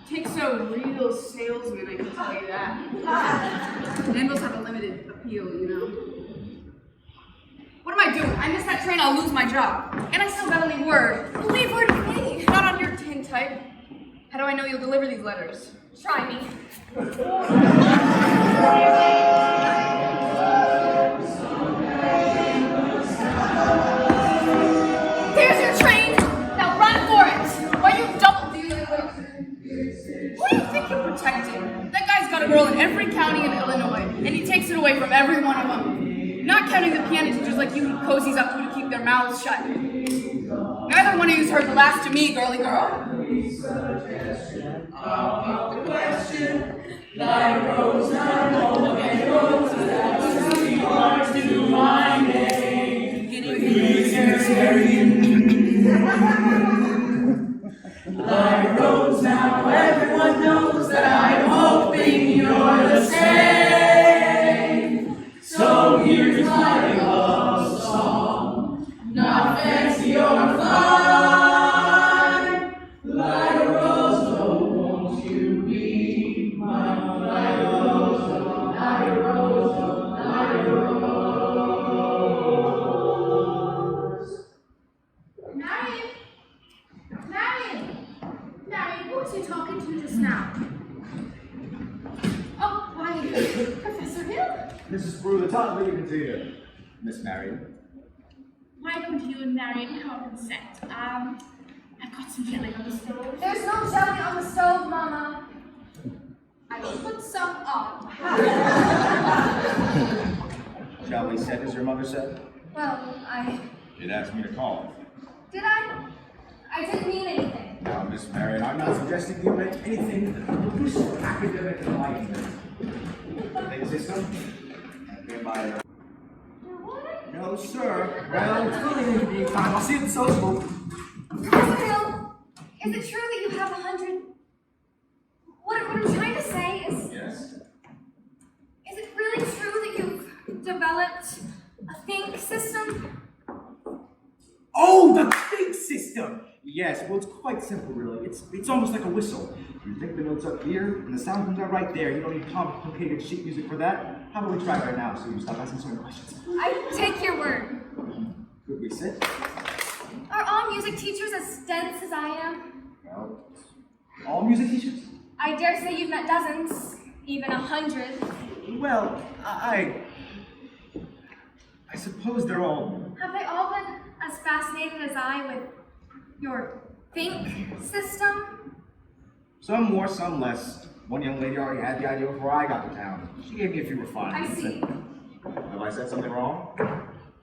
Takes a real salesman, I can tell you that. Anvils have a limited appeal, you know. What am I doing? I miss that train, I'll lose my job. And I still gotta leave word. Leave word with me. Not on your tin type. How do I know you'll deliver these letters? Try me. Here's your train. Now run for it. Why you double dealing with? Who do you think you're protecting? That guy's got a girl in every county in Illinois, and he takes it away from every one of them. Not counting the piano teachers like you who cozies up to keep their mouths shut. Neither one of you's heard the last of me, girly girl. I'll the question. Lida Rose, now no and roses that sweethearts to my name. Please, Lida Rose, now everyone knows that I'm hoping you're the same. So here's my love song, not fancy or fine. Lida Rose, oh, won't you be my Lida Rose, oh, Lida Rose, oh, Lida Rose. Marian! Marian! Marian, who was you talking to just now? Oh, why, Professor Hill? Mrs. Brew, the top leaving theater. Miss Marian. Why don't you and Marian come and set? I've got some jelly on the stove. There's no jelly on the stove, Mama. I will put some on. Shall we set as your mother said? Well, You'd ask me to call. Did I? I didn't mean anything. Now, Miss Marian, I'm not suggesting you make anything that will boost your academic enlightenment. Think system? Hereby. No, sir. Well, it's really inconvenient time. I'll see you at the social. Professor Hill, is it true that you have 100? What I'm trying to say is... Yes? Is it really true that you've developed a think system? Oh, the think system! Yes, well, it's quite simple, really. It's almost like a whistle. You think the notes up here, and the sound comes out right there. You don't need complicated sheet music for that. How about we try right now, so you stop asking so many questions? I take your word. Could we sit? Are all music teachers as dense as I am? Well, all music teachers? I dare say you've met dozens, even 100. Well, I suppose they're all... Have they all been as fascinated as I with your think system? Some more, some less. One young lady already had the idea before I got to town. She gave me a few refinements. I see. Have I said something wrong?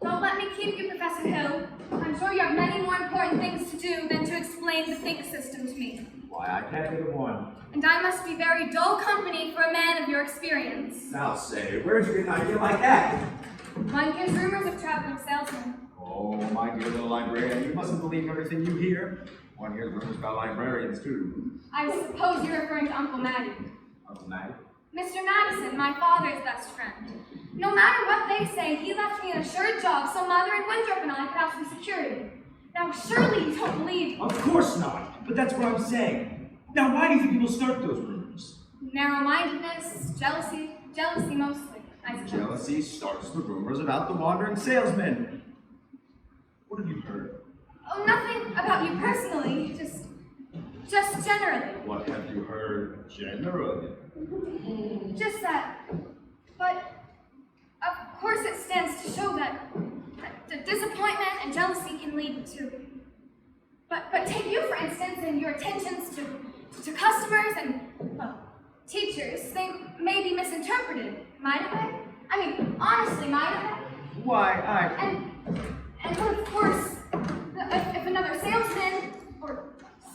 Don't let me keep you, Professor Hill. I'm sure you have many more important things to do than to explain the think system to me. Why, I can't think of one. And I must be very dull company for a man of your experience. Now say, where'd you get an idea like that? One hears rumors of traveling salesmen. Oh, my dear little librarian, you mustn't believe everything you hear. One hears rumors about librarians, too. I suppose you're referring to Uncle Matty. Uncle Matty? Mr. Madison, my father's best friend. No matter what they say, he left me an assured job so Mother and Winthrop and I could have some security. Now, surely you don't believe... Of course not, but that's what I'm saying. Now, why do you think people start those rumors? Narrow-mindedness, jealousy mostly, I suppose. Jealousy starts the rumors about the wandering salesman. What have you heard? Oh, nothing about you personally, just generally. What have you heard generally? Just that. But, of course it stands to show that disappointment and jealousy can lead to... But take you, for instance, and your attentions to customers and, well, teachers. They may be misinterpreted, might they? I mean, honestly, might they? Why, And of course, if another salesman or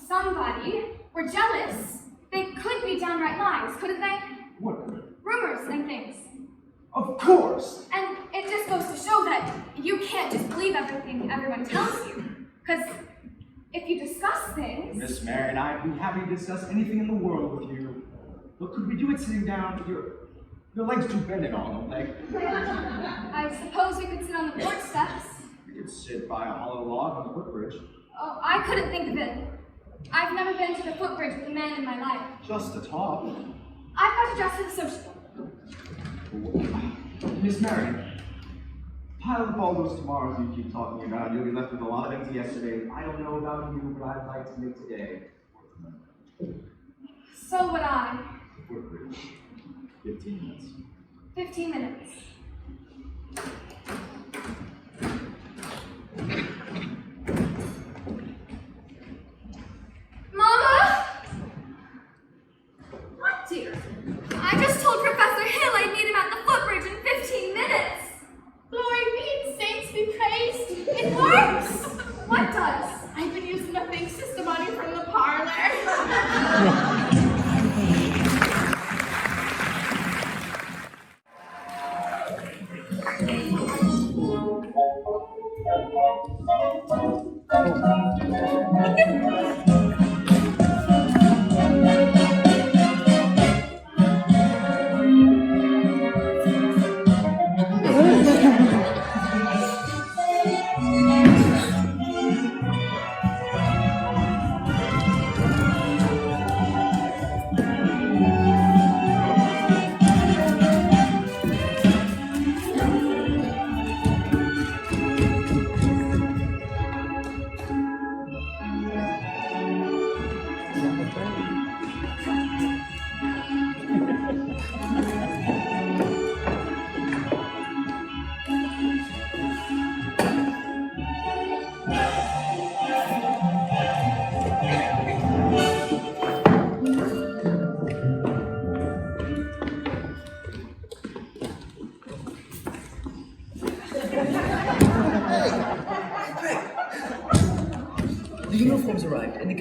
somebody were jealous, they could be downright lies, couldn't they? What could? Rumors and things. Of course! And it just goes to show that you can't just believe everything everyone tells you. Because if you discuss things... Miss Marian, I'd be happy to discuss anything in the world with you. But could we do it sitting down? Your legs too bending on, don't they? I suppose we could sit on the porch steps. We could sit by a hollow log on the footbridge. Oh, I couldn't think of it. I've never been to the footbridge with a man in my life. Just to talk. I've got to dress for the social. Miss Marian, pile up all those tomorrows you keep talking about. You'll be left with a lot of empty yesterday. I don't know about you, but I'd like to make today. So would I. Footbridge. 15 minutes. 15 minutes. Mama? What, dear? I just told Professor Hill I'd meet him at the footbridge in 15 minutes. Glory be, saints be praised. It works. What does? I've been using the think system on you from the parlor.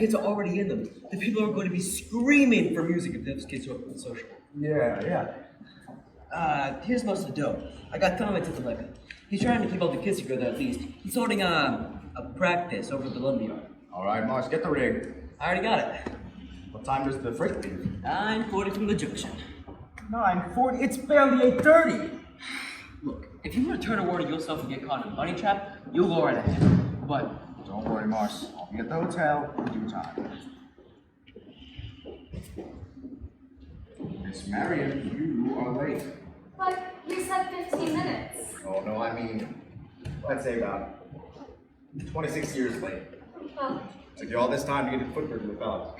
kids are already in them. The people are going to be screaming for music if those kids are social. Yeah. Here's most of the dough. I got Tommy to deliver. He's trying to keep all the kids together at least. He's holding a practice over at the lumber yard. All right, Marsh, get the rig. I already got it. What time does the freight leave? 9:40 from the junction. 9:40? It's barely 8:30. Look, if you want to turn a word of yourself and get caught in a money trap, you'll go right ahead. But don't worry, Marsh. I'll be at the hotel in due time. Miss Marian, you are late. But you said 15 minutes. Oh, no, I mean, let's say about 26 years late. Well, Took you all this time to get the footbridge without.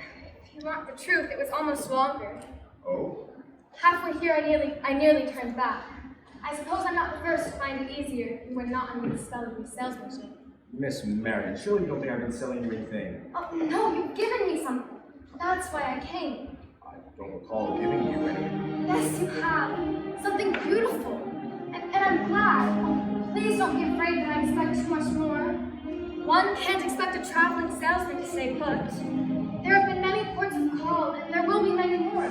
if you want the truth, it was almost longer. Oh? Halfway here, I nearly turned back. I suppose I'm not the first to find it easier when we're not under the spell of your salesmanship. Miss Marian, surely you don't think I've been selling you anything. Oh, no, you've given me something. That's why I came. I don't recall giving you any. Yes, you have. Something beautiful. And I'm glad. Oh, please don't be afraid that I expect too much more. One can't expect a traveling salesman to stay put. There have been many ports of call, and there will be many more.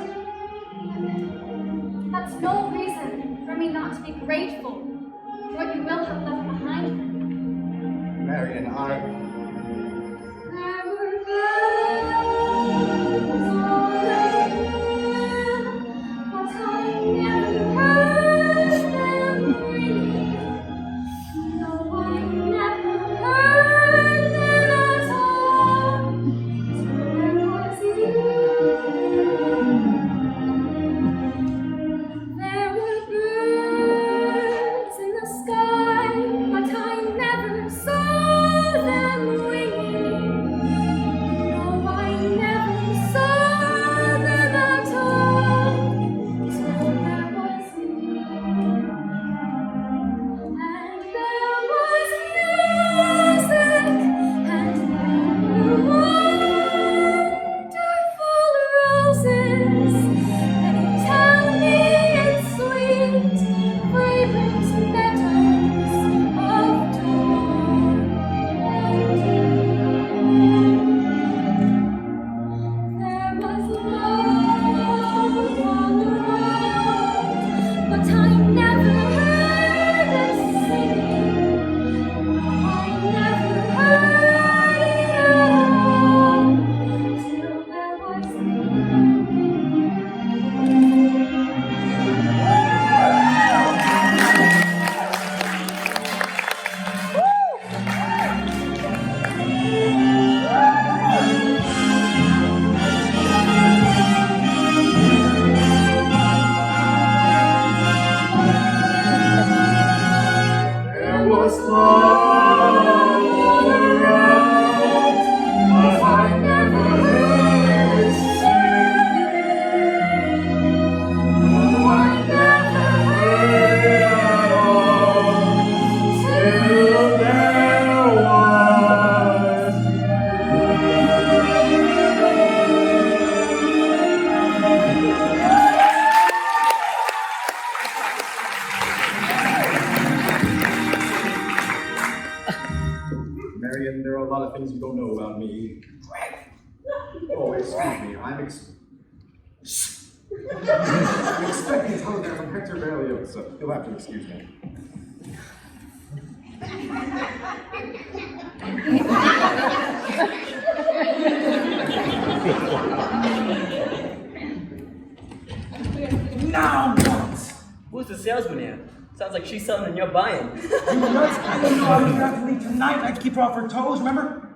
That's no reason for me not to be grateful for what you will have left behind me. Marian, There were birds all around, but I never heard them ringing. No, I never heard them at all, till there was you. There were birds in the sky, but I never saw them winging. No, I never saw them at all, till there was you. And there was music, and there were wonderful roses. They tell me it's sweet, fragrant meadows of dawn and there was love all around, but I never heard it singing. No, I never heard it at all, till there was you. There was love all around, but I never heard it sing. No, I never heard it at all, till there was Marian, there are a lot of things you don't know about me. Oh, excuse me. I'm expecting a telegram from Hector Berlioz, so you'll have to excuse me. Now what? Who's the salesman here? Sounds like she's selling and you're buying. You nuts? I didn't know I was going to leave tonight. I had to keep her off her toes, remember?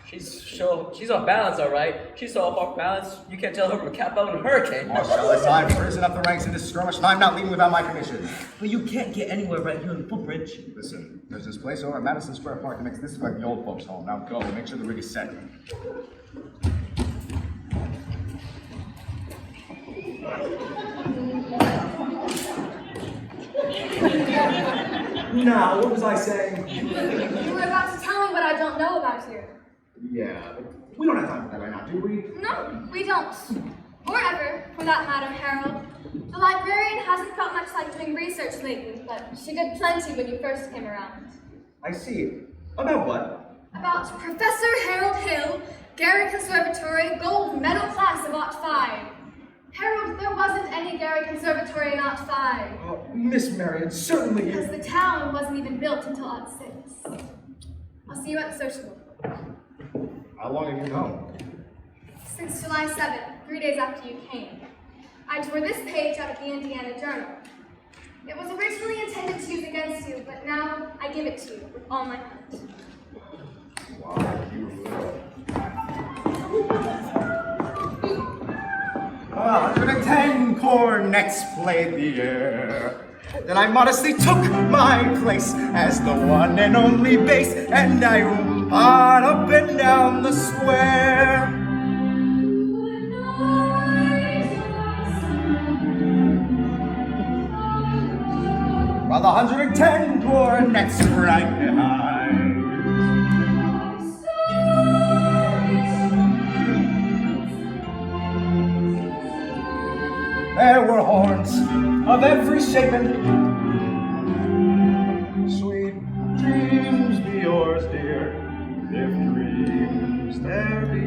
She's off balance, all right. She's so off balance, you can't tell her from a capo in a hurricane. Marcellus, I've risen up the ranks in this skirmish, and I'm not leaving without my commission. But you can't get anywhere right here in the footbridge. Listen, there's this place over at Madison Square Park that makes this look like the old folks' home. Now go and make sure the rig is set. Now, what was I saying? You were about to tell me what I don't know about here. Yeah, but we don't have time for that right now, do we? No, we don't. Or ever, for that matter, Harold. The librarian hasn't felt much like doing research lately, but she did plenty when you first came around. I see. About what? About Professor Harold Hill, Gary Conservatory, gold medal class of Ot 5. Harold, there wasn't any Gary Conservatory in Ot 5. Miss Marian, certainly. Because the town wasn't even built until Ot 6. I'll see you at the social. How long have you known? Since July 7th, 3 days after you came. I tore this page out of the Indiana Journal. It was originally intended to use against you, but now I give it to you with all my heart. Wow, beautiful. 110 cornets played the air. Then I modestly took my place as the one and only bass, and I on up and down the square. While the 110 cornets right behind. There were horns of every shape and sweet dreams be yours, dear, if dreams there be.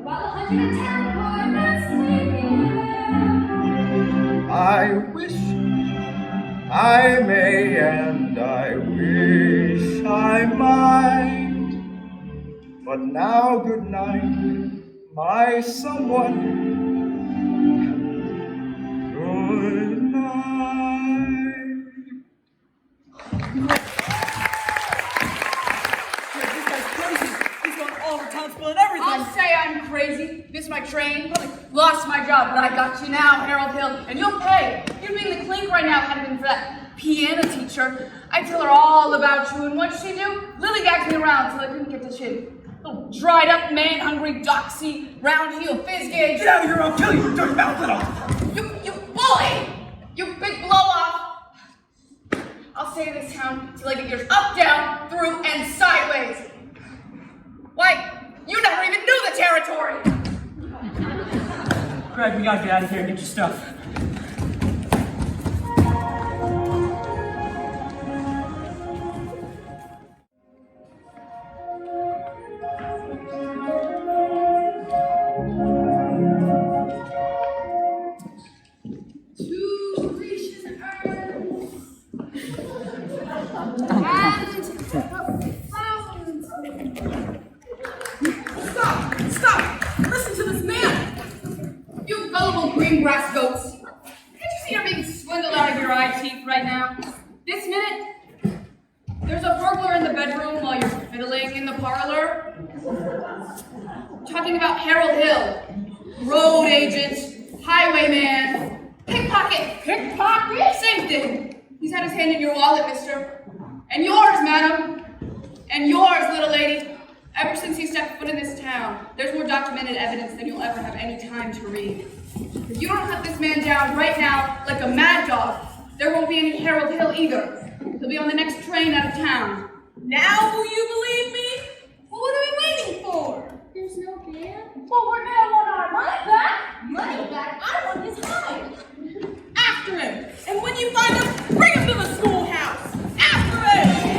While 110 cornets play I wish I may and I wish I might, but now good night, my someone. Good night. This guy's crazy. He's going all over town spilling everything. I'll say I'm crazy. Missed my train. Probably lost my job, but I got you now, Harold Hill, and you'll pay. You'd be in the clink right now had it been for that piano teacher. I'd tell her all about you, and what'd she do? Lily gagged me around till I couldn't get the chin. Little dried up, man-hungry, doxy, round-heel, fizz-gauge. Get out of here, I'll kill you, dirty mouth little! You bully! You big blow-off! I'll stay in this town till I get yours up, down, through, and sideways. Why, you never even knew the territory! Greg, we gotta get out of here and get your stuff. Stop! Listen to this man! You gullible green grass goats! Can't you see you're being swindled out of your eye teeth right now? This minute, there's a burglar in the bedroom while you're fiddling in the parlor. Talking about Harold Hill, road agent, highwayman, pickpocket, same thing. He's had his hand in your wallet, mister. And yours, madam. And yours, little lady. Ever since he stepped foot in this town, there's more documented evidence than you'll ever have any time to read. If you don't hunt this man down right now like a mad dog, there won't be any Harold Hill either. He'll be on the next train out of town. Now will you believe me? Well, what are we waiting for? There's no band? Well, we're gonna want our money back. Money back? I want his hide. After him. And when you find him, bring him to the schoolhouse. After him.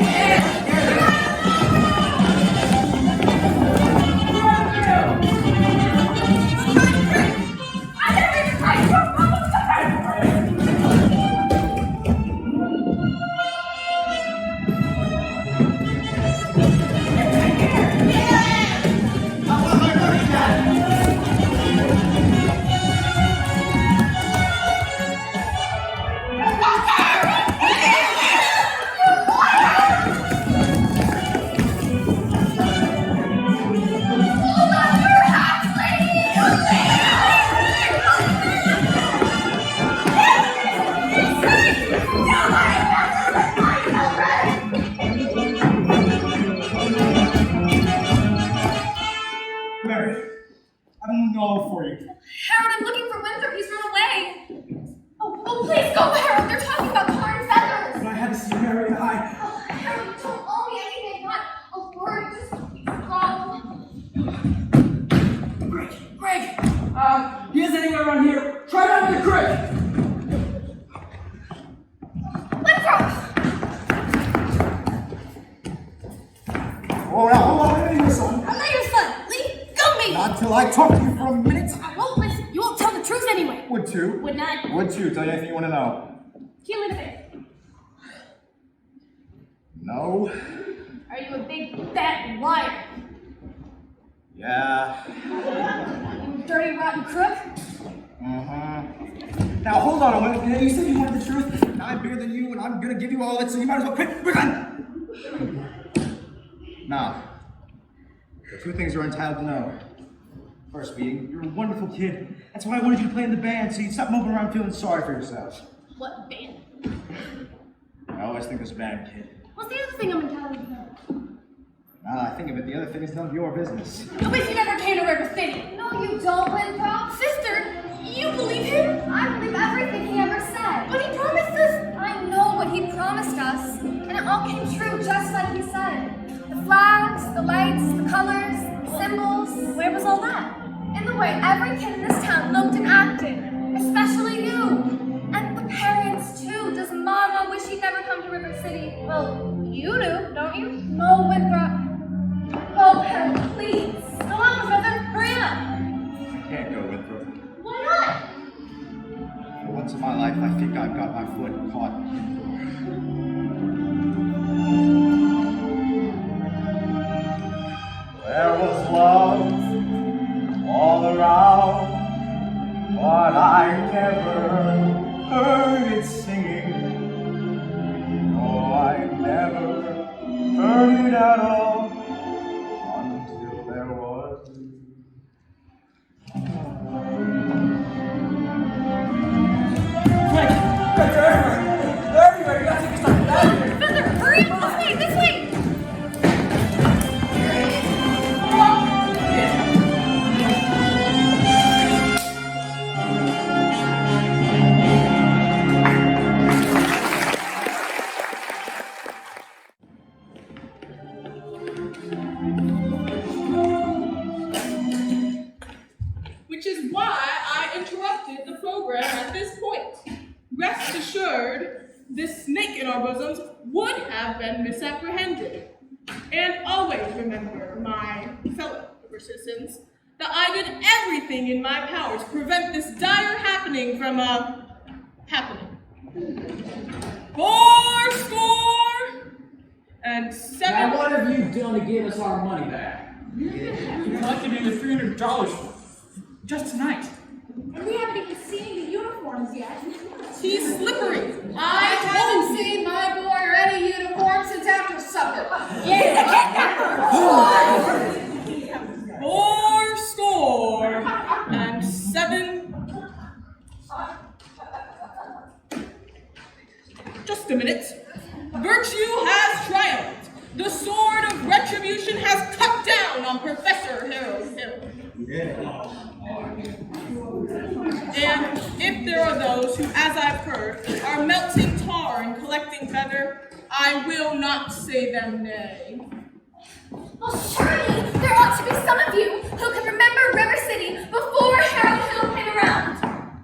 Harold, I'm looking for Winthrop. He's run away. Oh, please go, Harold. They're talking about tar and feathers. But I had to see Marian. Oh, Harold, you don't owe me anything. Not a word. Just go. Greg! He isn't anywhere around here. Try down in the creek! Winthrop! Oh, now, hold on. I need your son. I'm not your son. Leave. I talk to you for a minute? I won't listen. You won't tell the truth anyway. Would to. Would not. Would to. Tell you anything you want to know. Can you live there? No. Are you a big, fat liar? Yeah. You dirty, rotten crook? Now hold on a minute. You said you wanted the truth. I'm bigger than you, and I'm gonna give you all of it, so you might as well quit. We're done. Now, the two things you're entitled to know. First being, you're a wonderful kid. That's why I wanted you to play in the band, so you'd stop moving around feeling sorry for yourself. What band? I always think there's a bad kid. What's the other thing I'm entitled to know? Now that I think of it, the other thing is none of your business. At least you never came to River City. No, you don't, Winthrop. Sister, you believe him? I believe everything he ever said. But he promised us. I know what he promised us. And it all came true just like he said. The flags, the lights, the colors, the symbols. Where was all that? In the way every kid in this town looked and acted. Especially you. And the parents, too. Does Mama wish he'd never come to River City? Well, you do, don't you? No, Winthrop. Go, Harold, please. Go on, brother. Hurry up. I can't go with her. Why not? For once in my life, I think I've got my foot caught in the door. There was love all around, but I never heard it singing. Oh, I never heard it at all. Which is why I interrupted the program at this point. Rest assured, this snake in our bosoms would have been misapprehended. And always remember, my fellow river citizens, that I did everything in my power to prevent this dire happening from happening. 4-7. Now what have you done to give us our money back? We collected nearly $300 just tonight. And we haven't even seen the uniforms yet. He's slippery. I haven't seen my boy or any uniform since after supper. Yeah. 4-7. Just a minute. Virtue has triumphed. The sword of retribution has cut down on Professor Harold Hill. And if there are those who, as I've heard, are melting tar and collecting feather, I will not say them nay. Well, surely there ought to be some of you who can remember River City before Harold Hill came around.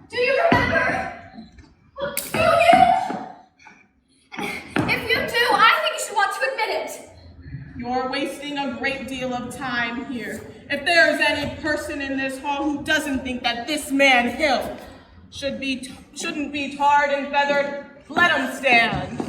Do you remember? Well, do you? If you do, I think you should want to admit it. You're wasting a great deal of time here. If there's any person in this hall who doesn't think that this man Hill shouldn't be tarred and feathered, let him stand.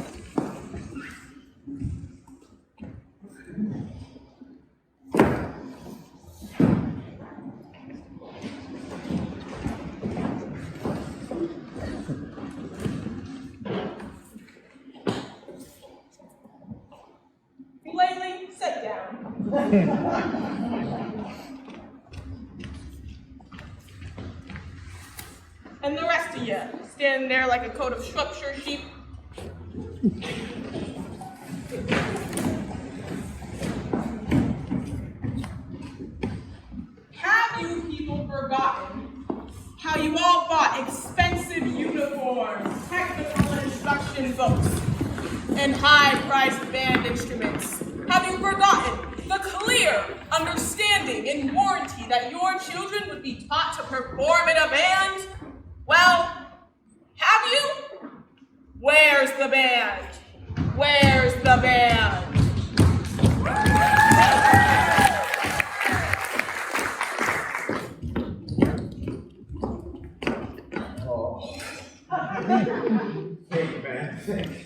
Lately, sit down. And the rest of you, standing there like a coat of Shropshire sheep. Have you people forgotten how you all bought expensive uniforms, technical instruction books, and high-priced band instruments? Have you forgotten the clear understanding and warranty that your children would be taught to perform in a band? Well, have you? Where's the band? Where's the band? Think, man, think.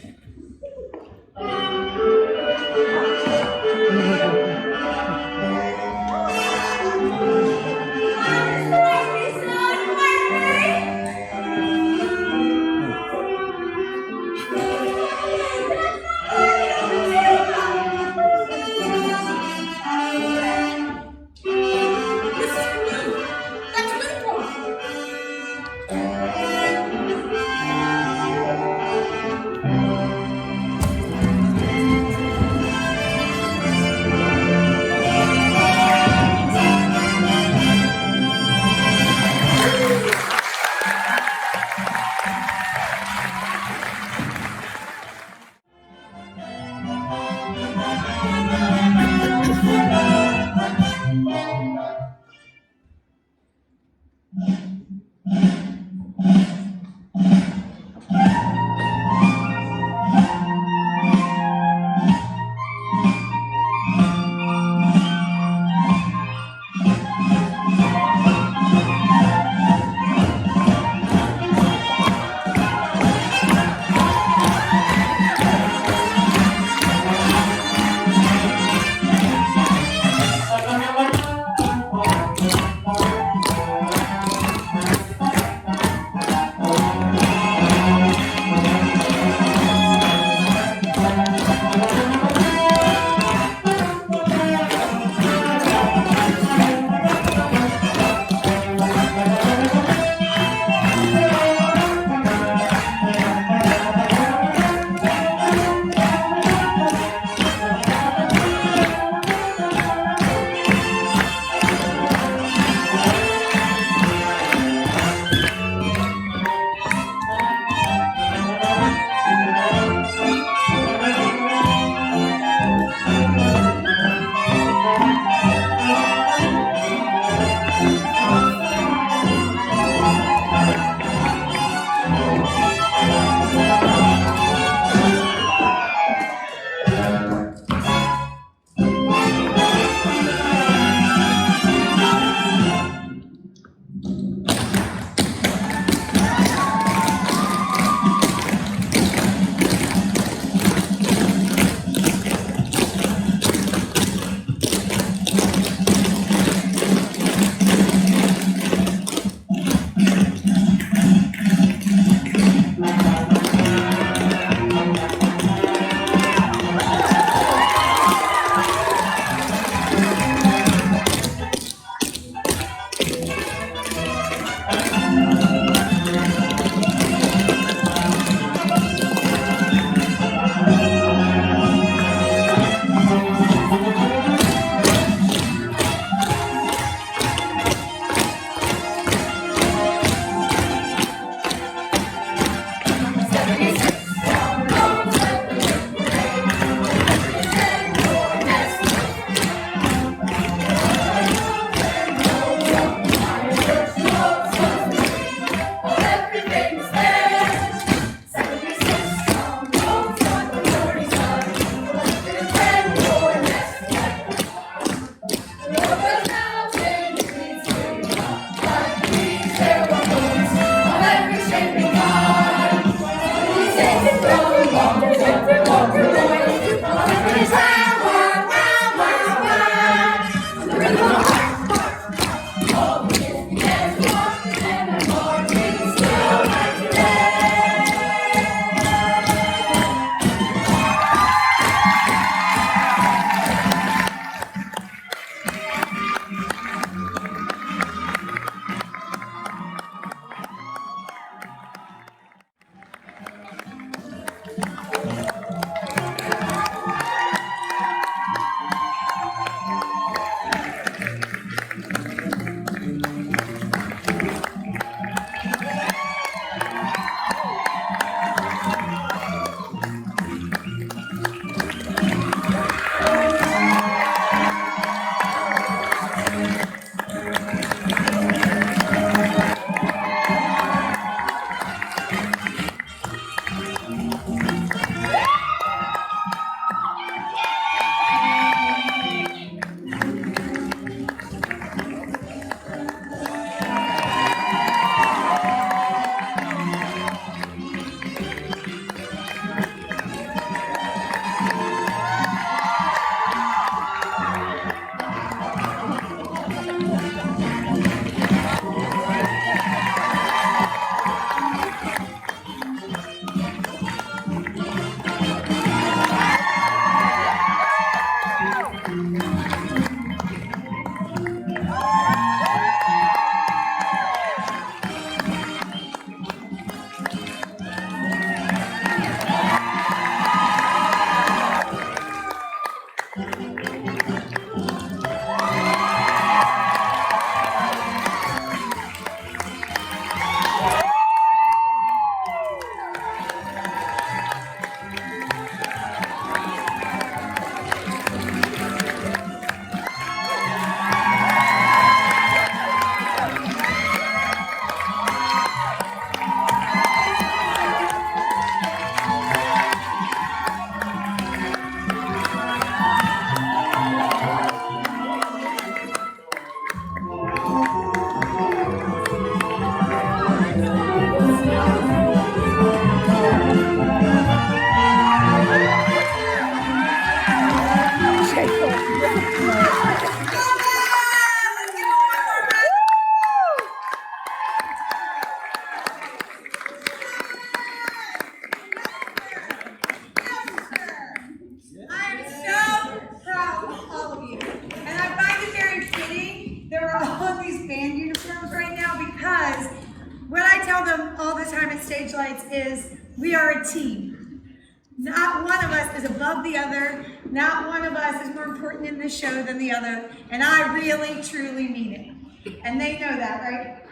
them all the time at Stagelights is we are a team. Not one of us is above the other. Not one of us is more important in this show than the other. And I really, truly mean it. And they know that, right?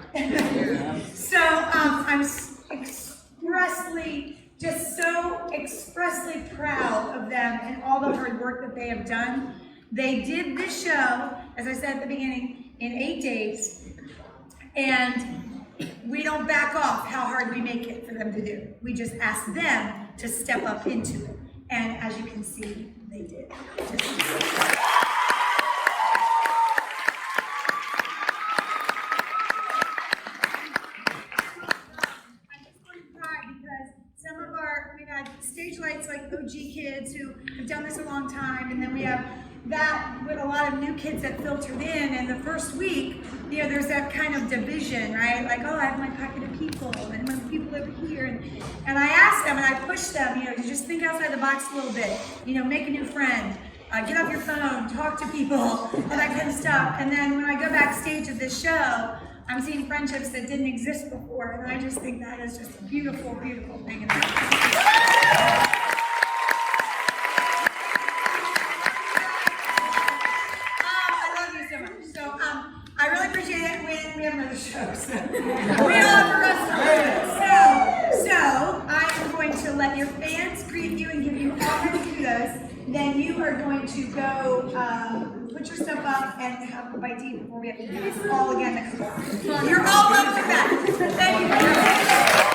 So I'm expressly proud of them and all the hard work that they have done. They did this show, as I said at the beginning, in 8 days. And we don't back off how hard we make it for them to do. We just ask them to step up into it. And as you can see, they did. We've had Stagelights like OG kids who have done this a long time, and then we have that with a lot of new kids that filtered in, and the first week, you know, there's that kind of division, right? Like, oh, I have my pocket of people, and my people over here, and I ask them and I push them, you know, to just think outside the box a little bit, you know, make a new friend, get off your phone, talk to people, all that kind of stuff. And then when I go backstage at this show, I'm seeing friendships that didn't exist before, and I just think that is just a beautiful, beautiful thing. I love you so much. So I really appreciate it when we have another show. So we all have the rest of it. So I am going to let your fans greet you and give you all kinds of kudos. Then you are going to go put your stuff up and have a bite to eat before we have to do this all again next month. You're all welcome back. Thank you.